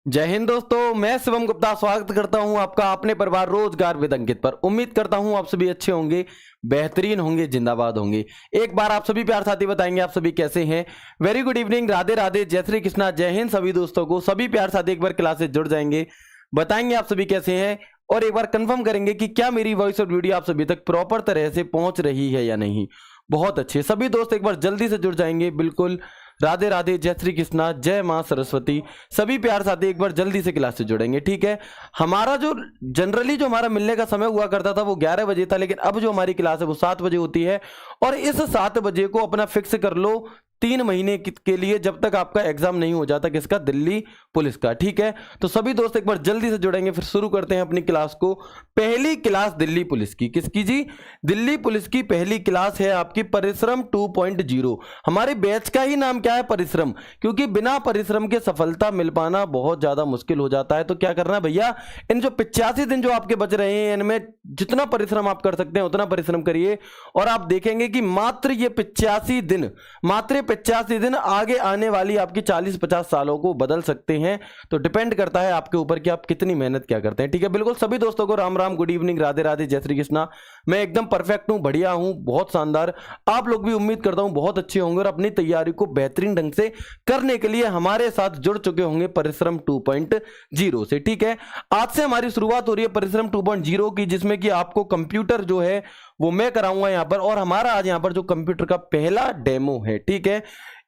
जय हिंद दोस्तों, मैं शिवम गुप्ता स्वागत करता हूं आपका अपने परिवार रोजगार विद अंकित पर। उम्मीद करता हूं आप सभी अच्छे होंगे, बेहतरीन होंगे, जिंदाबाद होंगे। एक बार आप सभी प्यार साथी बताएंगे आप सभी कैसे हैं। Very good evening, Radhe Radhe, जय श्री कृष्णा, जय हिंद सभी दोस्तों को। सभी प्यार साथी एक बार क्लास से जुड़ जाएंगे, बताएंगे आप सभी कैसे हैं और एक बार कंफर्म करेंगे कि क्या मेरी वॉइस और वीडियो आप सभी तक प्रॉपर तरह से पहुंच रही है या नहीं। बहुत अच्छे, सभी दोस्त एक बार जल्दी से जुड़ जाएंगे। बिल्कुल, राधे राधे, जय श्री कृष्णा, जय मां सरस्वती। सभी प्यार साथी एक बार जल्दी से क्लास से जुड़ेंगे, ठीक है। हमारा जो जनरली जो हमारा मिलने का समय हुआ करता था वो 11 बजे था, लेकिन अब जो हमारी क्लास है वो 7 बजे होती है। और इस 7 बजे को अपना फिक्स कर लो 3 महीने के लिए, जब तक आपका एग्जाम नहीं हो जाता किसका, दिल्ली पुलिस का, ठीक है। तो सभी दोस्त एक बार जल्दी से जुड़ेंगे, फिर शुरू करते हैं अपनी क्लास को। पहली क्लास दिल्ली पुलिस की, किसकी जी? दिल्ली पुलिस की पहली क्लास है आपकी परिश्रम 2.0। हमारे बैच का ही नाम क्या है? परिश्रम, क्योंकि बिना परिश्रम के सफलता मिल पाना बहुत ज्यादा मुश्किल हो जाता है। तो क्या करना है भैया, इन जो 85 दिन जो आपके बच रहे हैं इनमें जितना परिश्रम आप कर सकते हैं उतना परिश्रम करिए। और आप देखेंगे कि मात्र ये 85 दिन, मात्र 85 दिन आगे आने वाली आपकी 40-50 सालों को बदल सकते हैं। तो डिपेंड करता है आपके ऊपर कि आप कितनी मेहनत क्या करते हैं, ठीक है। बिल्कुल, सभी दोस्तों को राम राम, गुड इवनिंग, राधे राधे, जय श्री कृष्णा। मैं एकदम परफेक्ट हूं, बढ़िया हूं, बहुत शानदार। आप लोग भी उम्मीद करता हूं बहुत अच्छे होंगे और अपनी तैयारी को बेहतरीन ढंग से करने के लिए हमारे साथ जुड़ चुके होंगे परिश्रम 2.0 से, ठीक है। आज से हमारी शुरुआत हो रही है परिश्रम 2.0 की, जिसमें कि आपको कंप्यूटर जो है वो मैं कराऊंगा यहां पर। और हमारा आज यहां पर जो कंप्यूटर का पहला डेमो है, ठीक है,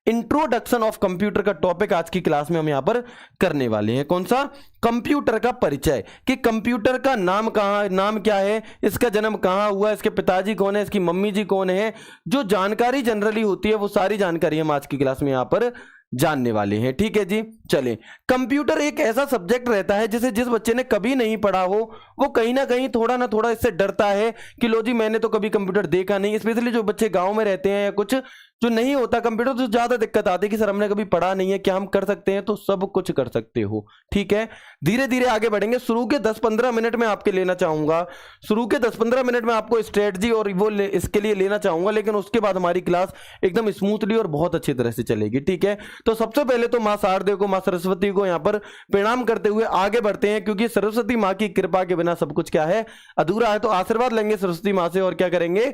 इंट्रोडक्शन ऑफ कंप्यूटर का टॉपिक आज की क्लास में हम यहां पर करने वाले हैं। कौन सा? कंप्यूटर का परिचय, कि कंप्यूटर का नाम नाम क्या है, इसका जन्म कहां हुआ, इसके पिताजी कौन है, इसकी मम्मी जी कौन है। जो जानकारी जनरली होती है वो सारी जानकारी हम आज की क्लास में यहां पर जानने वाले हैं, ठीक है जी। चलें, कंप्यूटर एक ऐसा सब्जेक्ट रहता है जिसे जिस बच्चे ने कभी नहीं पढ़ा हो वो कहीं ना कहीं थोड़ा ना थोड़ा इससे डरता है कि लो जी मैंने तो कभी कंप्यूटर देखा नहीं। स्पेशली जो बच्चे गांव में रहते हैं या कुछ जो नहीं होता कंप्यूटर, तो ज्यादा दिक्कत आती है कि सर हमने कभी पढ़ा नहीं है, क्या हम कर सकते हैं? तो सब कुछ कर सकते हो, ठीक है। धीरे धीरे आगे बढ़ेंगे। शुरू के 10-15 मिनट में आपके लेना चाहूंगा, शुरू के 10-15 मिनट में आपको स्ट्रेटजी और वो इसके लिए लेना चाहूंगा, लेकिन उसके बाद हमारी क्लास एकदम स्मूथली और बहुत अच्छी तरह से चलेगी, ठीक है। तो सबसे पहले तो मां शारदे को, मां सरस्वती को यहां पर प्रणाम करते हुए आगे बढ़ते हैं, क्योंकि सरस्वती मां की कृपा के बिना सब कुछ क्या है, अधूरा है। तो आशीर्वाद लेंगे सरस्वती मां से और क्या करेंगे,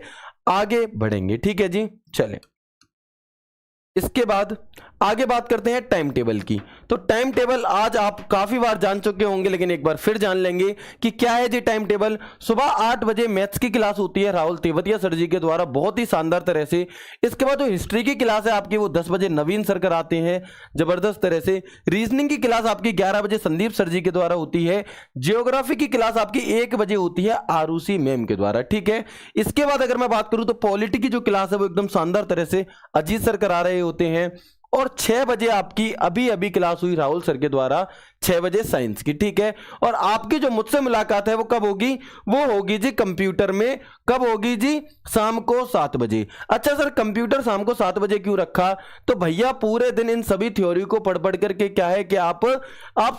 आगे बढ़ेंगे, ठीक है जी। चलें, इसके बाद आगे बात करते हैं टाइम टेबल की। तो टाइम टेबल आज आप काफी बार जान चुके होंगे, लेकिन एक बार फिर जान लेंगे कि क्या है जी टाइम टेबल। सुबह 8 बजे मैथ्स की क्लास होती है राहुल तेवतिया सर जी के द्वारा, बहुत ही शानदार तरह से। इसके बाद जो हिस्ट्री की क्लास है आपकी वो 10 बजे नवीन सर कराते हैं जबरदस्त तरह से। रीजनिंग की क्लास आपकी 11 बजे संदीप सर जी के द्वारा होती है। जियोग्राफी की क्लास आपकी 1 बजे होती है आरुषि मैम के द्वारा, ठीक है। इसके बाद अगर मैं बात करूं तो पॉलिटी की जो क्लास है वो एकदम शानदार तरह से अजीत सर करा रहे होते हैं। और 6 बजे आपकी अभी अभी क्लास हुई राहुल सर के द्वारा, 6 बजे साइंस की, ठीक है। और आपकी जो मुझसे मुलाकात है वो कब होगी? वो होगी जी कंप्यूटर में। कब होगी जी? शाम को 7 बजे। अच्छा सर, कंप्यूटर शाम को 7 बजे क्यों रखा? तो भैया पूरे दिन इन सभी थ्योरी को पढ़ पढ़ करके क्या है कि आप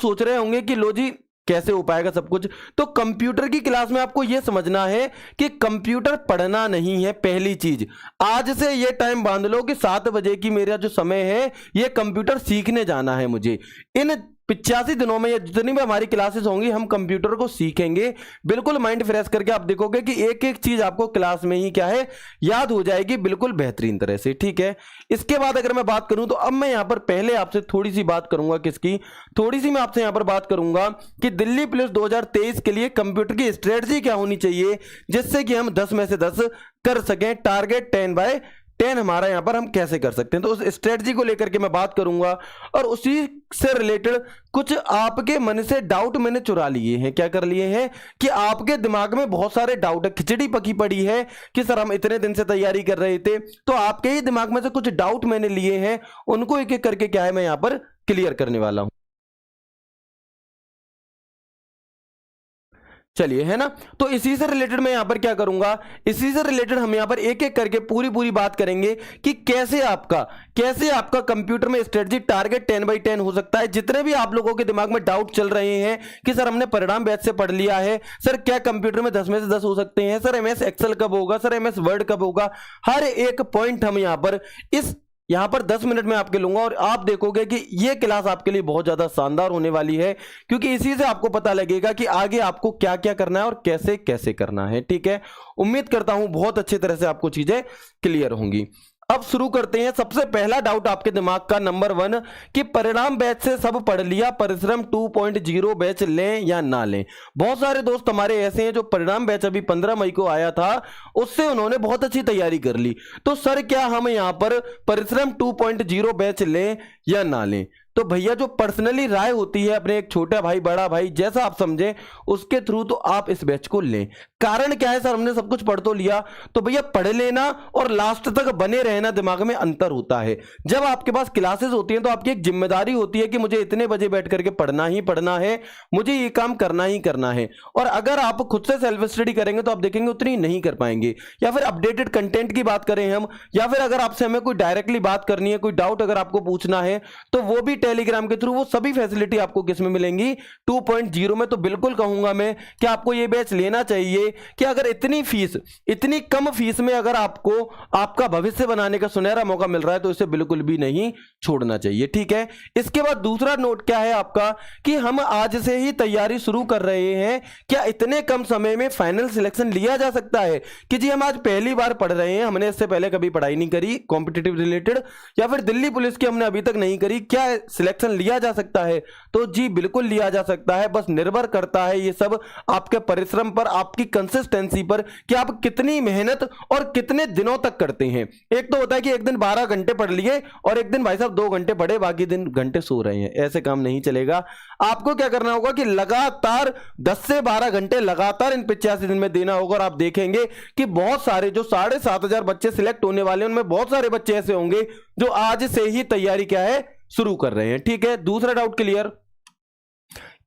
सोच रहे होंगे कि लो जी कैसे हो पाएगा सब कुछ। तो कंप्यूटर की क्लास में आपको यह समझना है कि कंप्यूटर पढ़ना नहीं है। पहली चीज, आज से ये टाइम बांध लो कि 7 बजे की मेरा जो समय है ये कंप्यूटर सीखने जाना है मुझे। इन 85 दिनों में या जितनी भी हमारी क्लासेस होंगी हम कंप्यूटर को सीखेंगे। बिल्कुल माइंड फ्रेश करके आप देखोगे कि एक एक चीज आपको क्लास में ही क्या है, याद हो जाएगी बिल्कुल बेहतरीन तरह से, ठीक है। इसके बाद अगर मैं बात करूं तो अब मैं यहां पर पहले आपसे थोड़ी सी बात करूंगा, किसकी? थोड़ी सी मैं आपसे यहां पर बात करूंगा कि दिल्ली पुलिस 2023 के लिए कंप्यूटर की स्ट्रेटजी क्या होनी चाहिए, जिससे कि हम 10 में से 10 कर सकें। टारगेट 10/10 हमारा यहां पर हम कैसे कर सकते हैं, तो उस स्ट्रेटजी को लेकर के मैं बात करूंगा। और उसी से रिलेटेड कुछ आपके मन से डाउट मैंने चुरा लिए हैं। क्या कर लिए हैं कि आपके दिमाग में बहुत सारे डाउट है, खिचड़ी पकी पड़ी है कि सर हम इतने दिन से तैयारी कर रहे थे। तो आपके ही दिमाग में से कुछ डाउट मैंने लिए हैं, उनको एक एक करके क्या है मैं यहां पर क्लियर करने वाला हूं। चलिए, है ना। तो इसी से रिलेटेड मैं यहां पर क्या करूंगा, इसी से रिलेटेड हम यहां पर एक एक करके पूरी बात करेंगे कि कैसे आपका कंप्यूटर में स्ट्रेटजी टारगेट 10/10 हो सकता है। जितने भी आप लोगों के दिमाग में डाउट चल रहे हैं कि सर हमने परिणाम बैच से पढ़ लिया है, सर क्या कंप्यूटर में 10 में से 10 हो सकते हैं, सर MS एक्सेल कब होगा, सर MS वर्ड कब होगा, हर एक पॉइंट हम यहां पर इस यहां पर 10 मिनट में आपके लूंगा और आप देखोगे कि ये क्लास आपके लिए बहुत ज्यादा शानदार होने वाली है, क्योंकि इसी से आपको पता लगेगा कि आगे आपको क्या क्या करना है और कैसे कैसे करना है। ठीक है, उम्मीद करता हूं बहुत अच्छी तरह से आपको चीजें क्लियर होंगी। अब शुरू करते हैं। सबसे पहला डाउट आपके दिमाग का नंबर 1 कि परिणाम बैच से सब पढ़ लिया, परिश्रम 2.0 बैच लें या ना लें। बहुत सारे दोस्त हमारे ऐसे हैं जो परिणाम बैच अभी 15 मई को आया था, उससे उन्होंने बहुत अच्छी तैयारी कर ली। तो सर क्या हम यहां पर परिश्रम 2.0 बैच लें या ना लें? तो भैया जो पर्सनली राय होती है अपने एक छोटा भाई बड़ा भाई जैसा आप समझें उसके थ्रू, तो आप इस बैच को लें। कारण क्या है सर, हमने सब कुछ पढ़ तो लिया, तो भैया पढ़ लेना और लास्ट तक बने रहना, दिमाग में अंतर होता है। जब आपके पास क्लासेस होती हैं तो आपकी एक जिम्मेदारी होती है कि मुझे इतने बजे बैठ करके पढ़ना ही पढ़ना है, मुझे ये काम करना ही करना है। और अगर आप खुद से सेल्फ स्टडी करेंगे तो आप देखेंगे उतनी नहीं कर पाएंगे। या फिर अपडेटेड कंटेंट की बात करें हम, या फिर अगर आपसे हमें कोई डायरेक्टली बात करनी है, कोई डाउट अगर आपको पूछना है, तो वो भी टेलीग्राम के थ्रू वो सभी फैसिलिटी आपको किस में मिलेंगी? 2.0 में। तो बिल्कुल कहूंगा मैं कि आपको ये बैच लेना चाहिए कि अगर इतनी कम फीस में अगर आपको आपका भविष्य बनाने का सुनहरा मौका मिल रहा है तो इसे बिल्कुल भी नहीं छोड़ना चाहिए। ठीक है, इसके बाद दूसरा नोट क्या है आपका कि हम आज से ही तैयारी शुरू कर रहे हैं। क्या इतने कम समय में फाइनल सिलेक्शन लिया जा सकता है? कि जी हम आज पहली बार पढ़ रहे हैं, हमने इससे पहले कभी पढ़ाई नहीं करी कॉम्पिटिटिव रिलेटेड, या फिर दिल्ली पुलिस की हमने अभी तक नहीं करी, क्या सिलेक्शन लिया जा सकता है? तो जी बिल्कुल लिया जा सकता है। बस निर्भर करता है ये सब आपके परिश्रम पर, आपकी कंसिस्टेंसी पर कि आप कितनी मेहनत और कितने दिनों तक करते हैं। एक तो होता है कि एक दिन 12 घंटे पढ़ लिए और एक दिन भाई साहब 2 घंटे पढ़े, बाकी दिन घंटे सो रहे हैं। ऐसे काम नहीं चलेगा। आपको क्या करना होगा कि लगातार 10 से 12 घंटे लगातार इन 85 दिन में देना होगा। और आप देखेंगे कि बहुत सारे जो 7,500 बच्चे सिलेक्ट होने वाले हैं उनमें बहुत सारे बच्चे ऐसे होंगे जो आज से ही तैयारी क्या है शुरू कर रहे हैं। ठीक है, दूसरा डाउट क्लियर।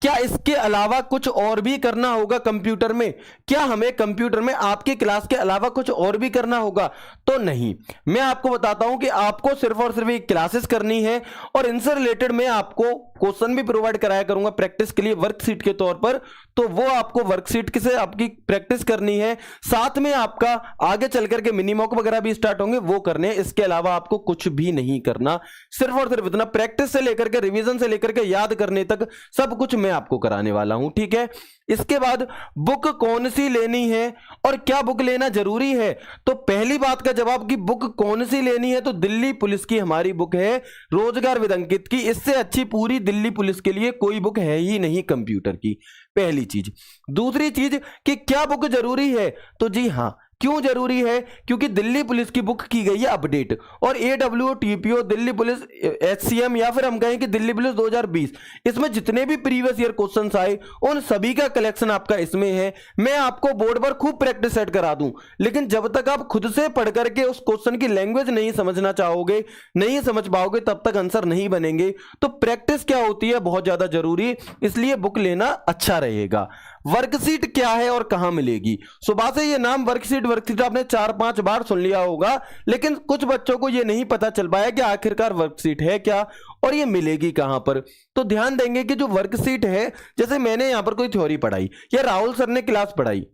क्या इसके अलावा कुछ और भी करना होगा कंप्यूटर में? क्या हमें कंप्यूटर में आपकी क्लास के अलावा कुछ और भी करना होगा? तो नहीं, मैं आपको बताता हूं कि आपको सिर्फ और सिर्फ एक क्लासेस करनी है और इनसे रिलेटेड मैं आपको क्वेश्चन भी प्रोवाइड कराया करूंगा प्रैक्टिस के लिए वर्कशीट के तौर पर। तो वो आपको वर्कशीट से आपकी प्रैक्टिस करनी है, साथ में आपका आगे चल करके मिनी मॉक वगैरह भी स्टार्ट होंगे, वो करने हैं। इसके अलावा आपको कुछ भी नहीं करना, सिर्फ और सिर्फ इतना प्रैक्टिस से लेकर के रिवीजन से लेकर के याद करने तक सब कुछ मैं आपको कराने वाला हूं। ठीक है, इसके बाद बुक कौन सी लेनी है और क्या बुक लेना जरूरी है? तो पहली बात का जवाब कि बुक कौन सी लेनी है, तो दिल्ली पुलिस की हमारी बुक है रोजगार विद अंकित की। इससे अच्छी पूरी दिल्ली पुलिस के लिए कोई बुक है ही नहीं कंप्यूटर की, पहली चीज। दूसरी चीज कि क्या बुक जरूरी है, तो जी हां, क्यों जरूरी है? क्योंकि दिल्ली पुलिस की बुक की गई है अपडेट और AWO TPO Delhi police HCM या फिर हम कहें कि दिल्ली पुलिस 2020, इसमें जितने भी प्रीवियस ईयर क्वेश्चंस आए उन सभी का कलेक्शन आपका इसमें है। मैं आपको बोर्ड पर खूब प्रैक्टिस सेट करा दूं, लेकिन जब तक आप खुद से पढ़ करके उस क्वेश्चन की लैंग्वेज नहीं समझना चाहोगे, नहीं समझ पाओगे, तब तक आंसर नहीं बनेंगे। तो प्रैक्टिस क्या होती है बहुत ज्यादा जरूरी, इसलिए बुक लेना अच्छा रहेगा। वर्कशीट क्या है और कहां मिलेगी? सुबह से ये नाम वर्कशीट आपने 4-5 बार सुन लिया होगा, लेकिन कुछ बच्चों को ये नहीं पता चल पाया कि आखिरकार वर्कशीट है क्या और ये मिलेगी कहां पर। तो ध्यान देंगे कि जो वर्कशीट है, जैसे मैंने यहां पर कोई थ्योरी पढ़ाई या राहुल सर ने क्लास पढ़ाई,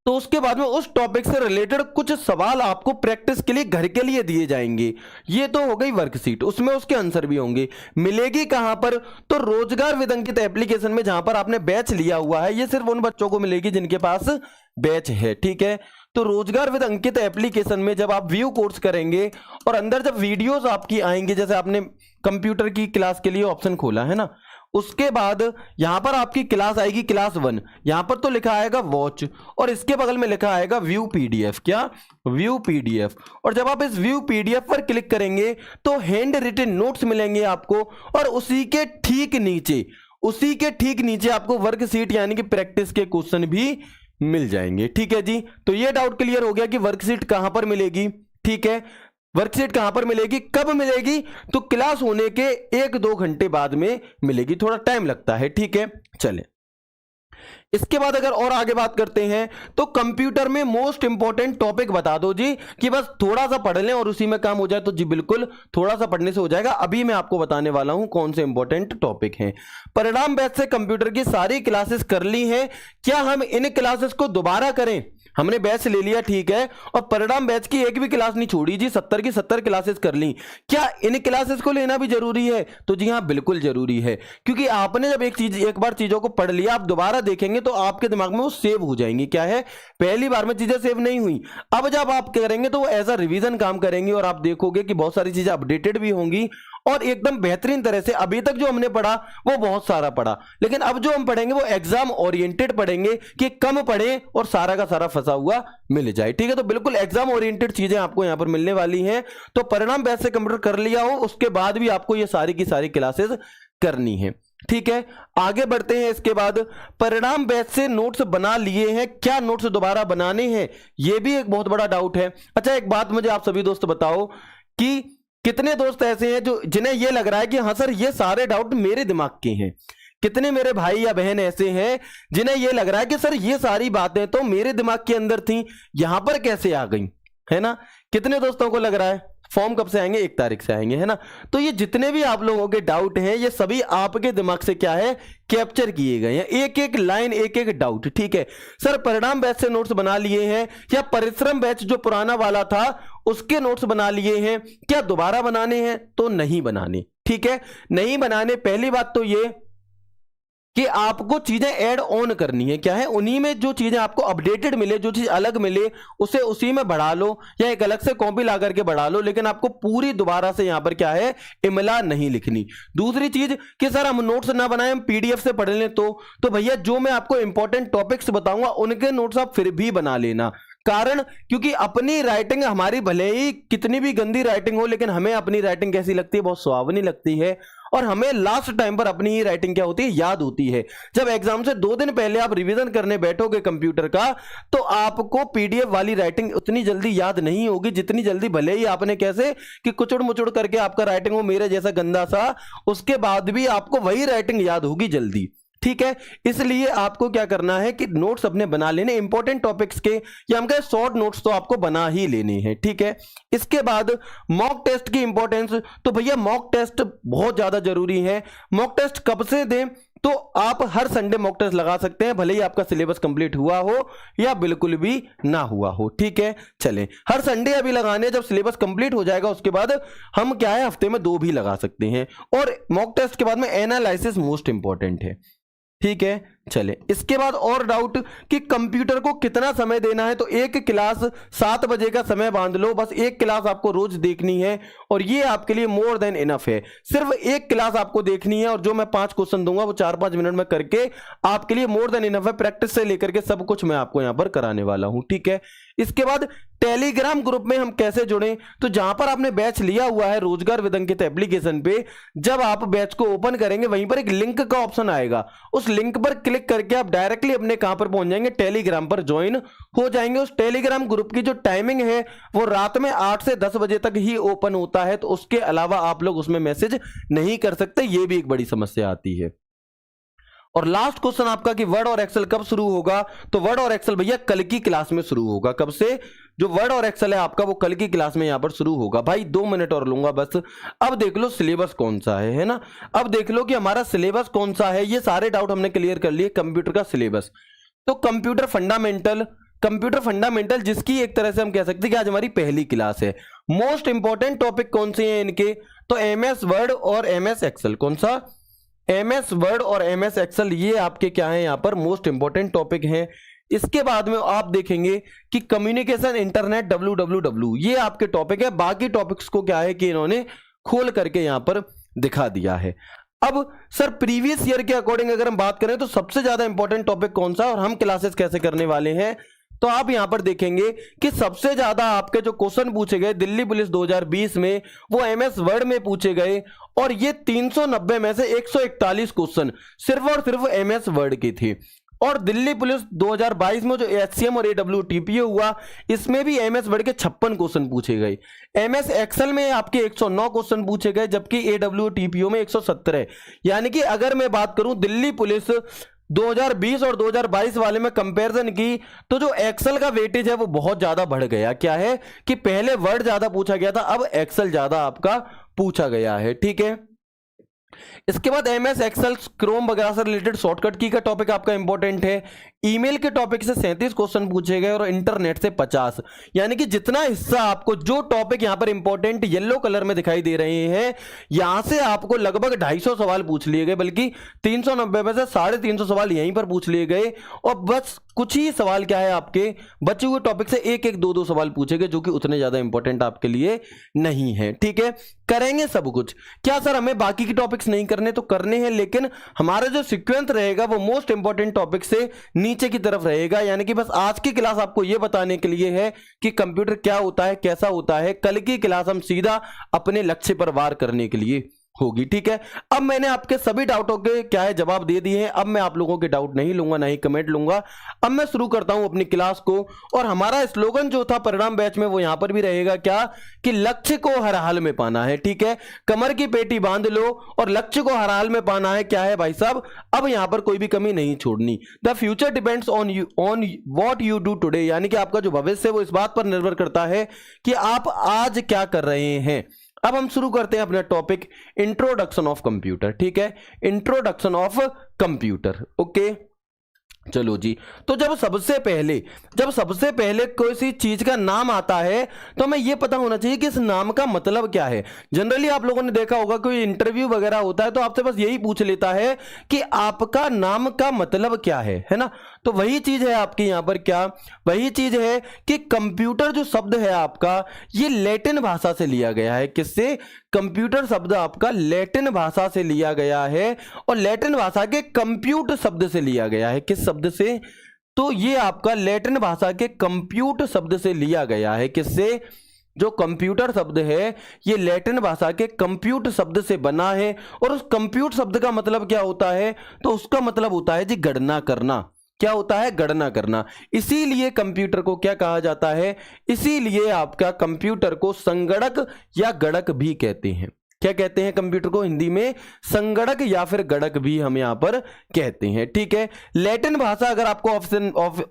तो उसके बाद में उस टॉपिक से रिलेटेड कुछ सवाल आपको प्रैक्टिस के लिए घर के लिए दिए जाएंगे। ये तो हो गई वर्कशीट, उसमें उसके आंसर भी होंगे। मिलेगी कहां पर? तो रोजगार विद अंकित एप्लीकेशन में, जहां पर आपने बैच लिया हुआ है। ये सिर्फ उन बच्चों को मिलेगी जिनके पास बैच है। ठीक है, तो रोजगार विद अंकित एप्लीकेशन में जब आप व्यू कोर्स करेंगे और अंदर जब वीडियोस आपकी आएंगे, जैसे आपने कंप्यूटर की क्लास के लिए ऑप्शन खोला है ना, उसके बाद यहां पर आपकी क्लास आएगी क्लास 1, यहां पर तो लिखा आएगा वॉच और इसके बगल में लिखा आएगा व्यू पीडीएफ। क्या? View PDF. और जब आप इस व्यू पीडीएफ पर क्लिक करेंगे तो हैंड रिटन नोट्स मिलेंगे आपको और उसी के ठीक नीचे आपको वर्कशीट यानी कि प्रैक्टिस के क्वेश्चन भी मिल जाएंगे। ठीक है जी, तो ये डाउट क्लियर हो गया कि वर्कशीट कहां पर मिलेगी। ठीक है, वर्कशीट कहां पर मिलेगी, कब मिलेगी? तो क्लास होने के 1-2 घंटे बाद में मिलेगी, थोड़ा टाइम लगता है। ठीक है, चले इसके बाद अगर और आगे बात करते हैं तो कंप्यूटर में मोस्ट इंपॉर्टेंट टॉपिक बता दो जी, कि बस थोड़ा सा पढ़ लें और उसी में काम हो जाए। तो जी बिल्कुल, थोड़ा सा पढ़ने से हो जाएगा। अभी मैं आपको बताने वाला हूं कौन से इंपॉर्टेंट टॉपिक हैं। परिणाम बैच से कंप्यूटर की सारी क्लासेस कर ली हैं, क्या हम इन क्लासेस को दोबारा करें? हमने बैच ले लिया, ठीक है, और परिणाम बैच की एक भी क्लास नहीं छोड़ी जी, 70 की 70 क्लासेस कर ली। क्या इन क्लासेस को लेना भी जरूरी है? तो जी हाँ, बिल्कुल जरूरी है, क्योंकि आपने जब एक बार चीजों को पढ़ लिया, आप दोबारा देखेंगे तो आपके दिमाग में वो सेव हो जाएंगी। क्या है, पहली बार में चीजें सेव नहीं हुई, अब जब आप करेंगे तो वो एज अ रिवीजन काम करेंगे और आप देखोगे कि बहुत सारी चीजें अपडेटेड भी होंगी और एकदम बेहतरीन तरह से। अभी तक जो हमने पढ़ा वो बहुत सारा पढ़ा, लेकिन अब जो हम पढ़ेंगे वो एग्जाम ओरिएंटेड पढ़ेंगे कि कम पढ़े और सारा का सारा फंसा हुआ मिल जाए, ठीक है। तो बिल्कुल एग्जाम ओरिएंटेड चीजें आपको यहां पर मिलने वाली हैं। तो परिणाम बैच से कंप्यूटर कर लिया हो, उसके बाद भी आपको ये सारी की सारी क्लासेस करनी है, ठीक है। आगे बढ़ते हैं। इसके बाद परिणाम बैच से नोट्स बना लिए हैं, क्या नोट्स दोबारा बनाने हैं, यह भी एक बहुत बड़ा डाउट है। अच्छा, एक बात मुझे आप सभी दोस्त बताओ कि कितने दोस्त ऐसे हैं जो जिन्हें यह लग रहा है कि हाँ सर ये सारे डाउट मेरे दिमाग के हैं? कितने मेरे भाई या बहन ऐसे हैं जिन्हें यह लग रहा है कि सर ये सारी बातें तो मेरे दिमाग के अंदर थी, यहां पर कैसे आ गई, है ना? कितने दोस्तों को लग रहा है? फॉर्म कब से आएंगे? 1 तारीख से आएंगे, है ना? तो ये जितने भी आप लोगों के डाउट हैं ये सभी आपके दिमाग से क्या है, कैप्चर किए गए हैं, एक एक लाइन, एक एक डाउट, ठीक है। सर परिणाम बैच से नोट्स बना लिए हैं या परिश्रम बैच जो पुराना वाला था उसके नोट्स बना लिए हैं, क्या दोबारा बनाने हैं? तो नहीं बनाने, ठीक है, नहीं बनाने। पहली बात तो ये कि आपको चीजें ऐड ऑन करनी है। क्या है, उन्हीं में जो चीजें आपको अपडेटेड मिले, जो चीज अलग मिले उसे उसी में बढ़ा लो या एक अलग से कॉपी ला करके बढ़ा लो, लेकिन आपको पूरी दोबारा से यहां पर क्या है, इमला नहीं लिखनी। दूसरी चीज कि सर हम नोट्स ना बनाए, हम पीडीएफ से पढ़ लें, तो भैया जो मैं आपको इंपॉर्टेंट टॉपिक्स बताऊंगा उनके नोट्स आप फिर भी बना लेना। कारण क्योंकि अपनी राइटिंग हमारी भले ही कितनी भी गंदी राइटिंग हो, लेकिन हमें अपनी राइटिंग कैसी लगती है, बहुत सुहावनी लगती है, और हमें लास्ट टाइम पर अपनी ही राइटिंग क्या होती है, याद होती है। जब एग्जाम से 2 दिन पहले आप रिवीजन करने बैठोगे कंप्यूटर का, तो आपको पीडीएफ वाली राइटिंग उतनी जल्दी याद नहीं होगी जितनी जल्दी भले ही आपने कैसे कि कुचड़ मुचड़ करके आपका राइटिंग हो मेरे जैसा गंदा सा, उसके बाद भी आपको वही राइटिंग याद होगी जल्दी, ठीक है। इसलिए आपको क्या करना है कि नोट्स अपने बना लेने इंपॉर्टेंट टॉपिक्स के, या हम कहें शॉर्ट नोट्स तो आपको बना ही लेने हैं, ठीक है। इसके बाद मॉक टेस्ट की इंपॉर्टेंस, तो भैया मॉक टेस्ट बहुत ज्यादा जरूरी है। मॉक टेस्ट कब से दें? तो आप हर संडे मॉक टेस्ट लगा सकते हैं, भले ही आपका सिलेबस कंप्लीट हुआ हो या बिल्कुल भी ना हुआ हो, ठीक है। चलें, हर संडे अभी लगाने, जब सिलेबस कंप्लीट हो जाएगा उसके बाद हम क्या है हफ्ते में 2 भी लगा सकते हैं। और मॉक टेस्ट के बाद में एनालिसिस मोस्ट इंपॉर्टेंट है, ठीक है। चले, इसके बाद और डाउट कि कंप्यूटर को कितना समय देना है, तो एक क्लास 7 बजे का समय बांध लो, बस एक क्लास आपको रोज देखनी है और ये आपके लिए मोर देन इनफ है। सिर्फ एक क्लास आपको देखनी है और जो मैं 5 क्वेश्चन दूंगा वो 4-5 मिनट में करके आपके लिए मोर देन इनफ है। प्रैक्टिस से लेकर के सब कुछ मैं आपको यहां पर कराने वाला हूं, ठीक है। इसके बाद टेलीग्राम ग्रुप में हम कैसे जुड़ें, तो जहां पर आपने बैच लिया हुआ है रोजगार विद अंकित एप्लीकेशन पे, जब आप बैच को ओपन करेंगे वहीं पर एक लिंक का ऑप्शन आएगा, उस लिंक पर क्लिक करके आप डायरेक्टली अपने कहां पर पहुंच जाएंगे, टेलीग्राम पर ज्वाइन हो जाएंगे। उस टेलीग्राम ग्रुप की जो टाइमिंग है वो रात में 8 से 10 बजे तक ही ओपन होता है, तो उसके अलावा आप लोग उसमें मैसेज नहीं कर सकते, ये भी एक बड़ी समस्या आती है। और लास्ट क्वेश्चन आपका कि वर्ड और एक्सेल कब शुरू होगा, तो वर्ड और एक्सेल भैया कल की क्लास में शुरू होगा। कब से? जो वर्ड और एक्सेल है आपका वो कल की क्लास में यहां पर शुरू होगा। भाई 2 मिनट और लूंगा बस। अब देख लो सिलेबस कौन सा है ना? अब देख लो कि हमारा सिलेबस कौन सा है। ये सारे डाउट हमने क्लियर कर लिए। कंप्यूटर का सिलेबस, तो कंप्यूटर फंडामेंटल जिसकी एक तरह से हम कह सकते हैं कि आज हमारी पहली क्लास है। मोस्ट इंपॉर्टेंट टॉपिक कौन से हैं इनके, तो एमएस वर्ड और एमएस एक्सेल। कौन सा? एमएस वर्ड और एमएस एक्सेल, ये आपके क्या है यहां पर मोस्ट इंपॉर्टेंट टॉपिक हैं। इसके बाद में आप देखेंगे कि कम्युनिकेशन इंटरनेट WWW, ये आपके टॉपिक है। बाकी टॉपिक्स को क्या है कि इन्होंने खोल करके यहां पर दिखा दिया है। अब सर प्रीवियस ईयर के अकॉर्डिंग अगर हम बात करें तो सबसे ज्यादा इंपॉर्टेंट टॉपिक कौन सा और हम क्लासेस कैसे करने वाले हैं, तो आप यहां पर देखेंगे कि सबसे ज्यादा आपके जो क्वेश्चन पूछे गए दिल्ली पुलिस 2020 में वो एमएस वर्ड में पूछे गए, और ये 390 में से 141 क्वेश्चन सिर्फ और सिर्फ एमएस वर्ड की थी। और दिल्ली पुलिस 2022 में जो एचसीएम और एडब्ल्यूटीपीए हुआ इसमें भी एमएस वर्ड के 56 क्वेश्चन पूछे गए। एमएस एक्सेल में आपके 109 क्वेश्चन पूछे गए, जबकि एडब्ल्यूटीपीओ में 117। यानी कि अगर मैं बात करूं दिल्ली पुलिस 2020 और 2022 वाले में कंपैरिजन की, तो जो एक्सेल का वेटेज है वो बहुत ज्यादा बढ़ गया। क्या है कि पहले वर्ड ज्यादा पूछा गया था, अब एक्सेल ज्यादा आपका पूछा गया है, ठीक है। इसके बाद एमएस एक्सेल क्रोम वगैरह से रिलेटेड शॉर्टकट की का टॉपिक आपका इंपॉर्टेंट है। ईमेल के टॉपिक से 37 क्वेश्चन पूछे गए और इंटरनेट से 50। यानी कि जितना हिस्सा आपको, जो टॉपिक यहां पर इंपॉर्टेंट येलो कलर में दिखाई दे रहे हैं, यहां से आपको लगभग 250 सवाल पूछ लिए गए, बल्कि 390 में से 350 सवाल यहीं पर पूछ लिए गए और बस कुछ ही सवाल क्या है आपके बचे हुए टॉपिक से एक एक दो दो सवाल पूछे गए, जो कि उतने ज्यादा इंपॉर्टेंट आपके लिए नहीं है। ठीक है, करेंगे सब कुछ। क्या सर हमें बाकी के टॉपिक्स नहीं करने? तो करने हैं, लेकिन हमारा जो सीक्वेंस रहेगा वो मोस्ट इंपॉर्टेंट टॉपिक से नीचे की तरफ रहेगा। यानी कि बस आज की क्लास आपको यह बताने के लिए है कि कंप्यूटर क्या होता है, कैसा होता है। कल की क्लास हम सीधा अपने लक्ष्य पर वार करने के लिए होगी। ठीक है, अब मैंने आपके सभी डाउटों के क्या है जवाब दे दिए हैं। अब मैं आप लोगों के डाउट नहीं लूंगा, ना ही कमेंट लूंगा। अब मैं शुरू करता हूं अपनी क्लास को। और हमारा स्लोगन जो था परिणाम बैच में, वो यहां पर भी रहेगा क्या, कि लक्ष्य को हर हाल में पाना है। ठीक है, कमर की पेटी बांध लो और लक्ष्य को हर हाल में पाना है। क्या है भाई साहब, अब यहां पर कोई भी कमी नहीं छोड़नी। The future depends on you, on what you do today. यानी कि आपका जो भविष्य है वो इस बात पर निर्भर करता है कि आप आज क्या कर रहे हैं। अब हम शुरू करते हैं अपना टॉपिक, इंट्रोडक्शन ऑफ कंप्यूटर। ठीक है, इंट्रोडक्शन ऑफ कंप्यूटर। ओके, चलो जी। तो जब सबसे पहले कोई सी चीज का नाम आता है तो हमें यह पता होना चाहिए कि इस नाम का मतलब क्या है। जनरली आप लोगों ने देखा होगा कोई इंटरव्यू वगैरह होता है तो आपसे बस यही पूछ लेता है कि आपका नाम का मतलब क्या है ना। तो वही चीज है आपकी यहां पर, क्या वही चीज है कि कंप्यूटर जो शब्द है आपका, ये लैटिन भाषा से लिया गया है। किससे? कंप्यूटर शब्द आपका लैटिन भाषा से लिया गया है और लैटिन भाषा के कंप्यूट शब्द से लिया गया है। किस शब्द से? तो ये आपका लैटिन भाषा के कंप्यूट शब्द से लिया गया है। किससे? जो कंप्यूटर शब्द है ये लैटिन भाषा के कंप्यूट शब्द से बना है। और उस कंप्यूट शब्द का मतलब क्या होता है? तो उसका मतलब होता है जी गणना करना। क्या होता है? गणना करना। इसीलिए कंप्यूटर को क्या कहा जाता है? इसीलिए आपका कंप्यूटर को संगणक या गणक भी कहते हैं। क्या कहते हैं कंप्यूटर को? हिंदी में संगणक या फिर गणक भी हम यहां पर कहते हैं। ठीक है, लैटिन भाषा अगर आपको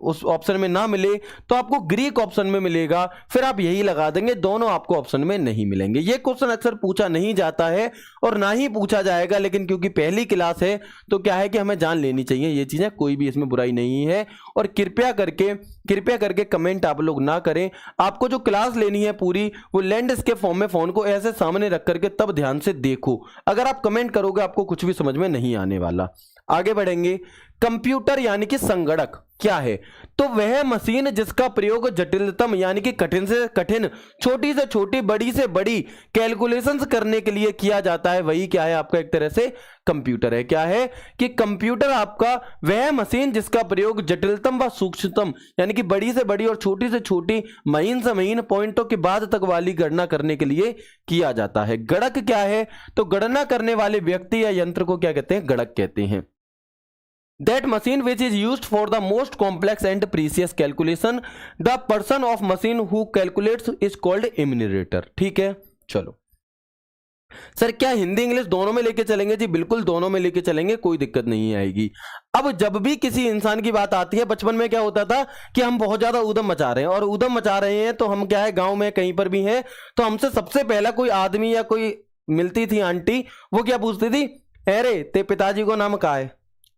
उस ऑप्शन में ना मिले तो आपको ग्रीक ऑप्शन में मिलेगा, फिर आप यही लगा देंगे। दोनों आपको ऑप्शन में नहीं मिलेंगे। ये क्वेश्चन अक्सर पूछा नहीं जाता है और ना ही पूछा जाएगा, लेकिन क्योंकि पहली क्लास है तो क्या है कि हमें जान लेनी चाहिए ये चीजें। कोई भी इसमें बुराई नहीं है। और कृपया करके कमेंट आप लोग ना करें। आपको जो क्लास लेनी है पूरी, वो लैंडस्केप फॉर्म में फोन को ऐसे सामने रख करके तब ध्यान से देखो। अगर आप कमेंट करोगे आपको कुछ भी समझ में नहीं आने वाला। आगे बढ़ेंगे। कंप्यूटर यानी कि संगणक क्या है? तो वह मशीन जिसका प्रयोग जटिलतम यानी कि कठिन से कठिन, छोटी से छोटी, बड़ी से बड़ी कैलकुलेशंस करने के लिए किया जाता है, वही क्या है आपका एक तरह से कंप्यूटर है। क्या है कि कंप्यूटर आपका वह मशीन जिसका प्रयोग जटिलतम व सूक्ष्मतम यानी कि बड़ी से बड़ी और छोटी से छोटी, महीन से महीन, पॉइंटों के बाद तक वाली गणना करने के लिए किया जाता है। गणक क्या है? तो गणना करने वाले व्यक्ति या यंत्र को क्या कहते हैं? गणक कहते हैं। That machine which is used for the most complex and precious calculation, the person of machine who calculates is called enumerator। ठीक है, चलो सर क्या हिंदी इंग्लिश दोनों में लेके चलेंगे? जी बिल्कुल दोनों में लेके चलेंगे, कोई दिक्कत नहीं आएगी। अब जब भी किसी इंसान की बात आती है, बचपन में क्या होता था कि हम बहुत ज्यादा ऊधम मचा रहे हैं, और ऊधम मचा रहे हैं तो हम क्या है, गांव में कहीं पर भी हैं तो हमसे सबसे पहला कोई आदमी या कोई मिलती थी आंटी, वो क्या पूछती थी? अरे ते पिताजी को नाम क्या है?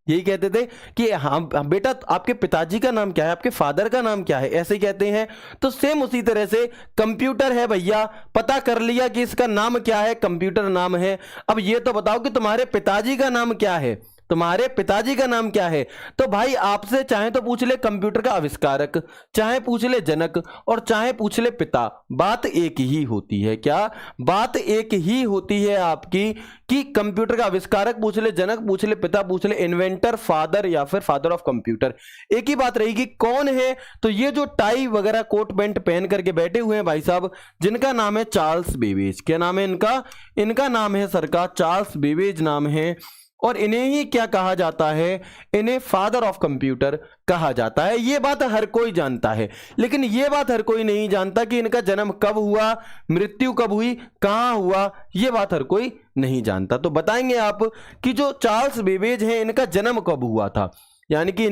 यही कहते थे कि हाँ बेटा आपके पिताजी का नाम क्या है, आपके फादर का नाम क्या है, ऐसे ही कहते हैं। तो सेम उसी तरह से कंप्यूटर है भैया, पता कर लिया कि इसका नाम क्या है, कंप्यूटर नाम है। अब ये तो बताओ कि तुम्हारे पिताजी का नाम क्या है, तुम्हारे पिताजी का नाम क्या है? तो भाई आपसे चाहे तो पूछ ले कंप्यूटर का आविष्कारक, चाहे पूछ ले जनक, और चाहे पूछ ले पिता, बात एक ही होती है। क्या बात एक ही होती है आपकी कि कंप्यूटर का आविष्कारक पूछ ले, जनक पूछ ले, पिता पूछ ले, इन्वेंटर, फादर या फिर फादर ऑफ कंप्यूटर, एक ही बात रहेगी कौन है। तो ये जो टाई वगैरह कोट पैंट पहन करके बैठे हुए हैं भाई साहब, जिनका नाम है चार्ल्स बेबेज। क्या नाम है इनका? इनका नाम है सर का चार्ल्स बेबेज नाम है। और इन्हें ही क्या कहा जाता है? इन्हें फादर ऑफ कंप्यूटर कहा जाता है। यह बात हर कोई जानता है, लेकिन यह बात हर कोई नहीं जानता कि इनका जन्म कब हुआ, मृत्यु कब हुई, कहां हुआ, यह बात हर कोई नहीं जानता। तो बताएंगे आप कि जो चार्ल्स बेबेज हैं इनका जन्म कब हुआ था, यानी कि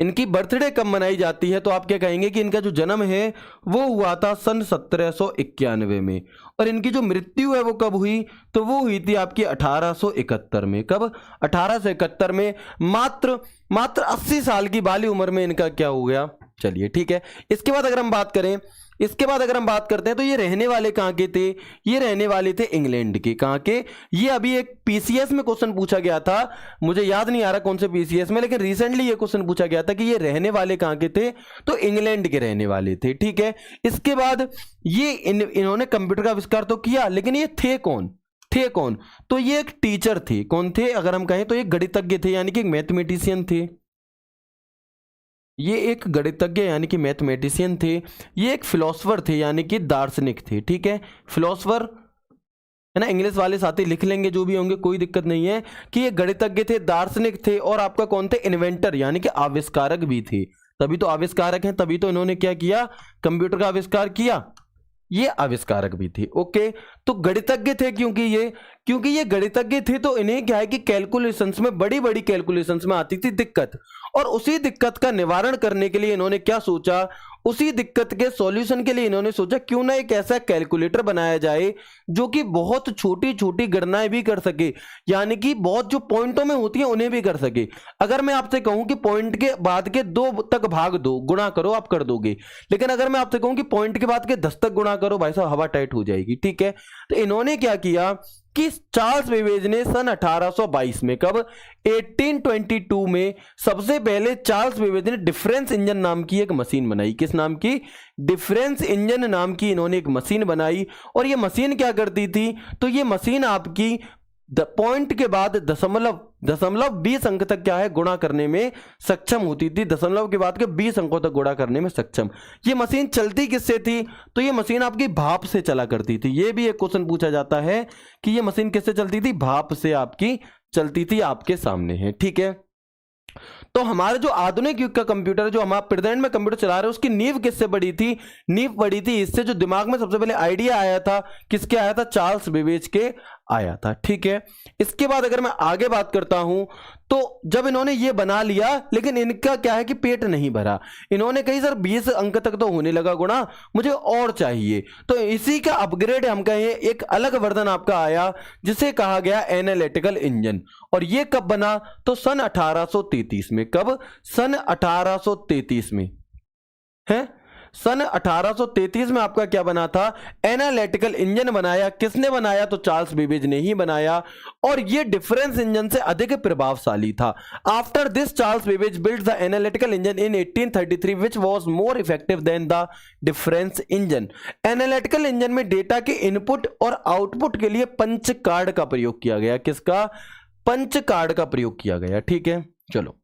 इनकी बर्थडे कब मनाई जाती है, तो आप क्या कहेंगे कि इनका जो जन्म है वो हुआ था सन 1791 में, और इनकी जो मृत्यु है वो कब हुई, तो वो हुई थी आपकी 1871 में। कब? 1871 में। मात्र 80 साल की बाली उम्र में इनका क्या हो गया। चलिए ठीक है। इसके बाद अगर हम बात करते हैं तो ये रहने वाले कहाँ के थे, ये रहने वाले थे इंग्लैंड के। कहाँ के? ये अभी एक पीसीएस में क्वेश्चन पूछा गया था, मुझे याद नहीं आ रहा कौन से पीसीएस में, लेकिन रिसेंटली ये क्वेश्चन पूछा गया था कि ये रहने वाले कहाँ के थे, तो इंग्लैंड के रहने वाले थे। ठीक है। इसके बाद ये इन्होंने कंप्यूटर का आविष्कार तो किया, लेकिन ये थे कौन? तो ये एक टीचर थे। कौन थे? अगर हम कहें तो ये गणितज्ञ थे, यानी कि एक मैथमेटिशियन थे। ये एक गणितज्ञ यानी कि मैथमेटिशियन थे। ये एक फिलोसफर थे, यानी कि दार्शनिक थे। ठीक है, फिलोसफर है ना, इंग्लिश वाले साथी लिख लेंगे जो भी होंगे, कोई दिक्कत नहीं है, कि ये गणितज्ञ थे, दार्शनिक थे, और आपका कौन थे? इन्वेंटर यानी कि आविष्कारक भी थे। तभी तो आविष्कारक हैं, तभी तो इन्होंने क्या किया? कंप्यूटर का आविष्कार किया। ये आविष्कारक भी थे। ओके, तो गणितज्ञ थे क्योंकि ये गणितज्ञ थे, तो इन्हें क्या है कि कैलकुलेशंस में, बड़ी बड़ी कैलकुलेशंस में आती थी दिक्कत, और उसी दिक्कत का निवारण करने के लिए इन्होंने क्या सोचा, उसी दिक्कत के सॉल्यूशन के लिए इन्होंने सोचा क्यों ना एक ऐसा कैलकुलेटर बनाया जाए जो कि बहुत छोटी छोटी गणनाएं भी कर सके, यानी कि बहुत जो पॉइंटों में होती है उन्हें भी कर सके। अगर मैं आपसे कहूं कि पॉइंट के बाद के 2 तक भाग दो, गुणा करो, आप कर दोगे, लेकिन अगर मैं आपसे कहूं कि पॉइंट के बाद के 10 तक गुणा करो, भाई साहब हवा टाइट हो जाएगी। ठीक है, तो इन्होंने क्या किया कि चार्ल्स बेबेज ने सन 1822 में, कब? 1822 में सबसे पहले चार्ल्स बेबेज ने डिफरेंस इंजन नाम की एक मशीन बनाई। किस नाम की? डिफरेंस इंजन नाम की इन्होंने एक मशीन बनाई। और ये मशीन क्या करती थी, तो ये मशीन आपकी पॉइंट के बाद दशमलव 20 अंक तक क्या है, गुणा करने में सक्षम होती थी। दशमलव के बाद के 20 अंकों तक गुणा करने में सक्षम। ये मशीन चलती किससे थी, तो ये मशीन आपकी भाप से चला करती थी। ये भी एक क्वेश्चन पूछा जाता है कि ये मशीन किससे चलती थी, भाप से आपकी चलती थी, आपके सामने है। ठीक है, तो हमारे जो आधुनिक युग का कंप्यूटर, जो हम प्रेजेंट में कंप्यूटर चला रहे हैं, उसकी नींव किससे बड़ी थी? नींव बड़ी थी इससे, जो दिमाग में सबसे पहले आइडिया आया था, किसके आया था? चार्ल्स बेबेज के आया था। ठीक है, इसके बाद अगर मैं आगे बात करता हूं, तो जब इन्होंने ये बना लिया, लेकिन इनका क्या है कि पेट नहीं भरा। इन्होंने कही सर 20 अंक तक तो होने लगा गुणा, मुझे और चाहिए। तो इसी का अपग्रेड हम कहें, एक अलग वर्जन आपका आया जिसे कहा गया एनालिटिकल इंजन। और ये कब बना, तो सन 1833 में। कब? सन 1833 में है। सन 1833 में आपका क्या बना था? एनालिटिकल इंजन बनाया। किसने बनाया? तो चार्ल्स बेबेज ने ही बनाया, और ये डिफरेंस इंजन से अधिक प्रभावशाली था। After this Charles Babbage build the analytical engine in 1833 which was more effective than the difference engine. Analytical engine में डेटा के इनपुट और आउटपुट के लिए पंच कार्ड का प्रयोग किया गया। किसका? पंच कार्ड का प्रयोग किया गया। ठीक है, चलो।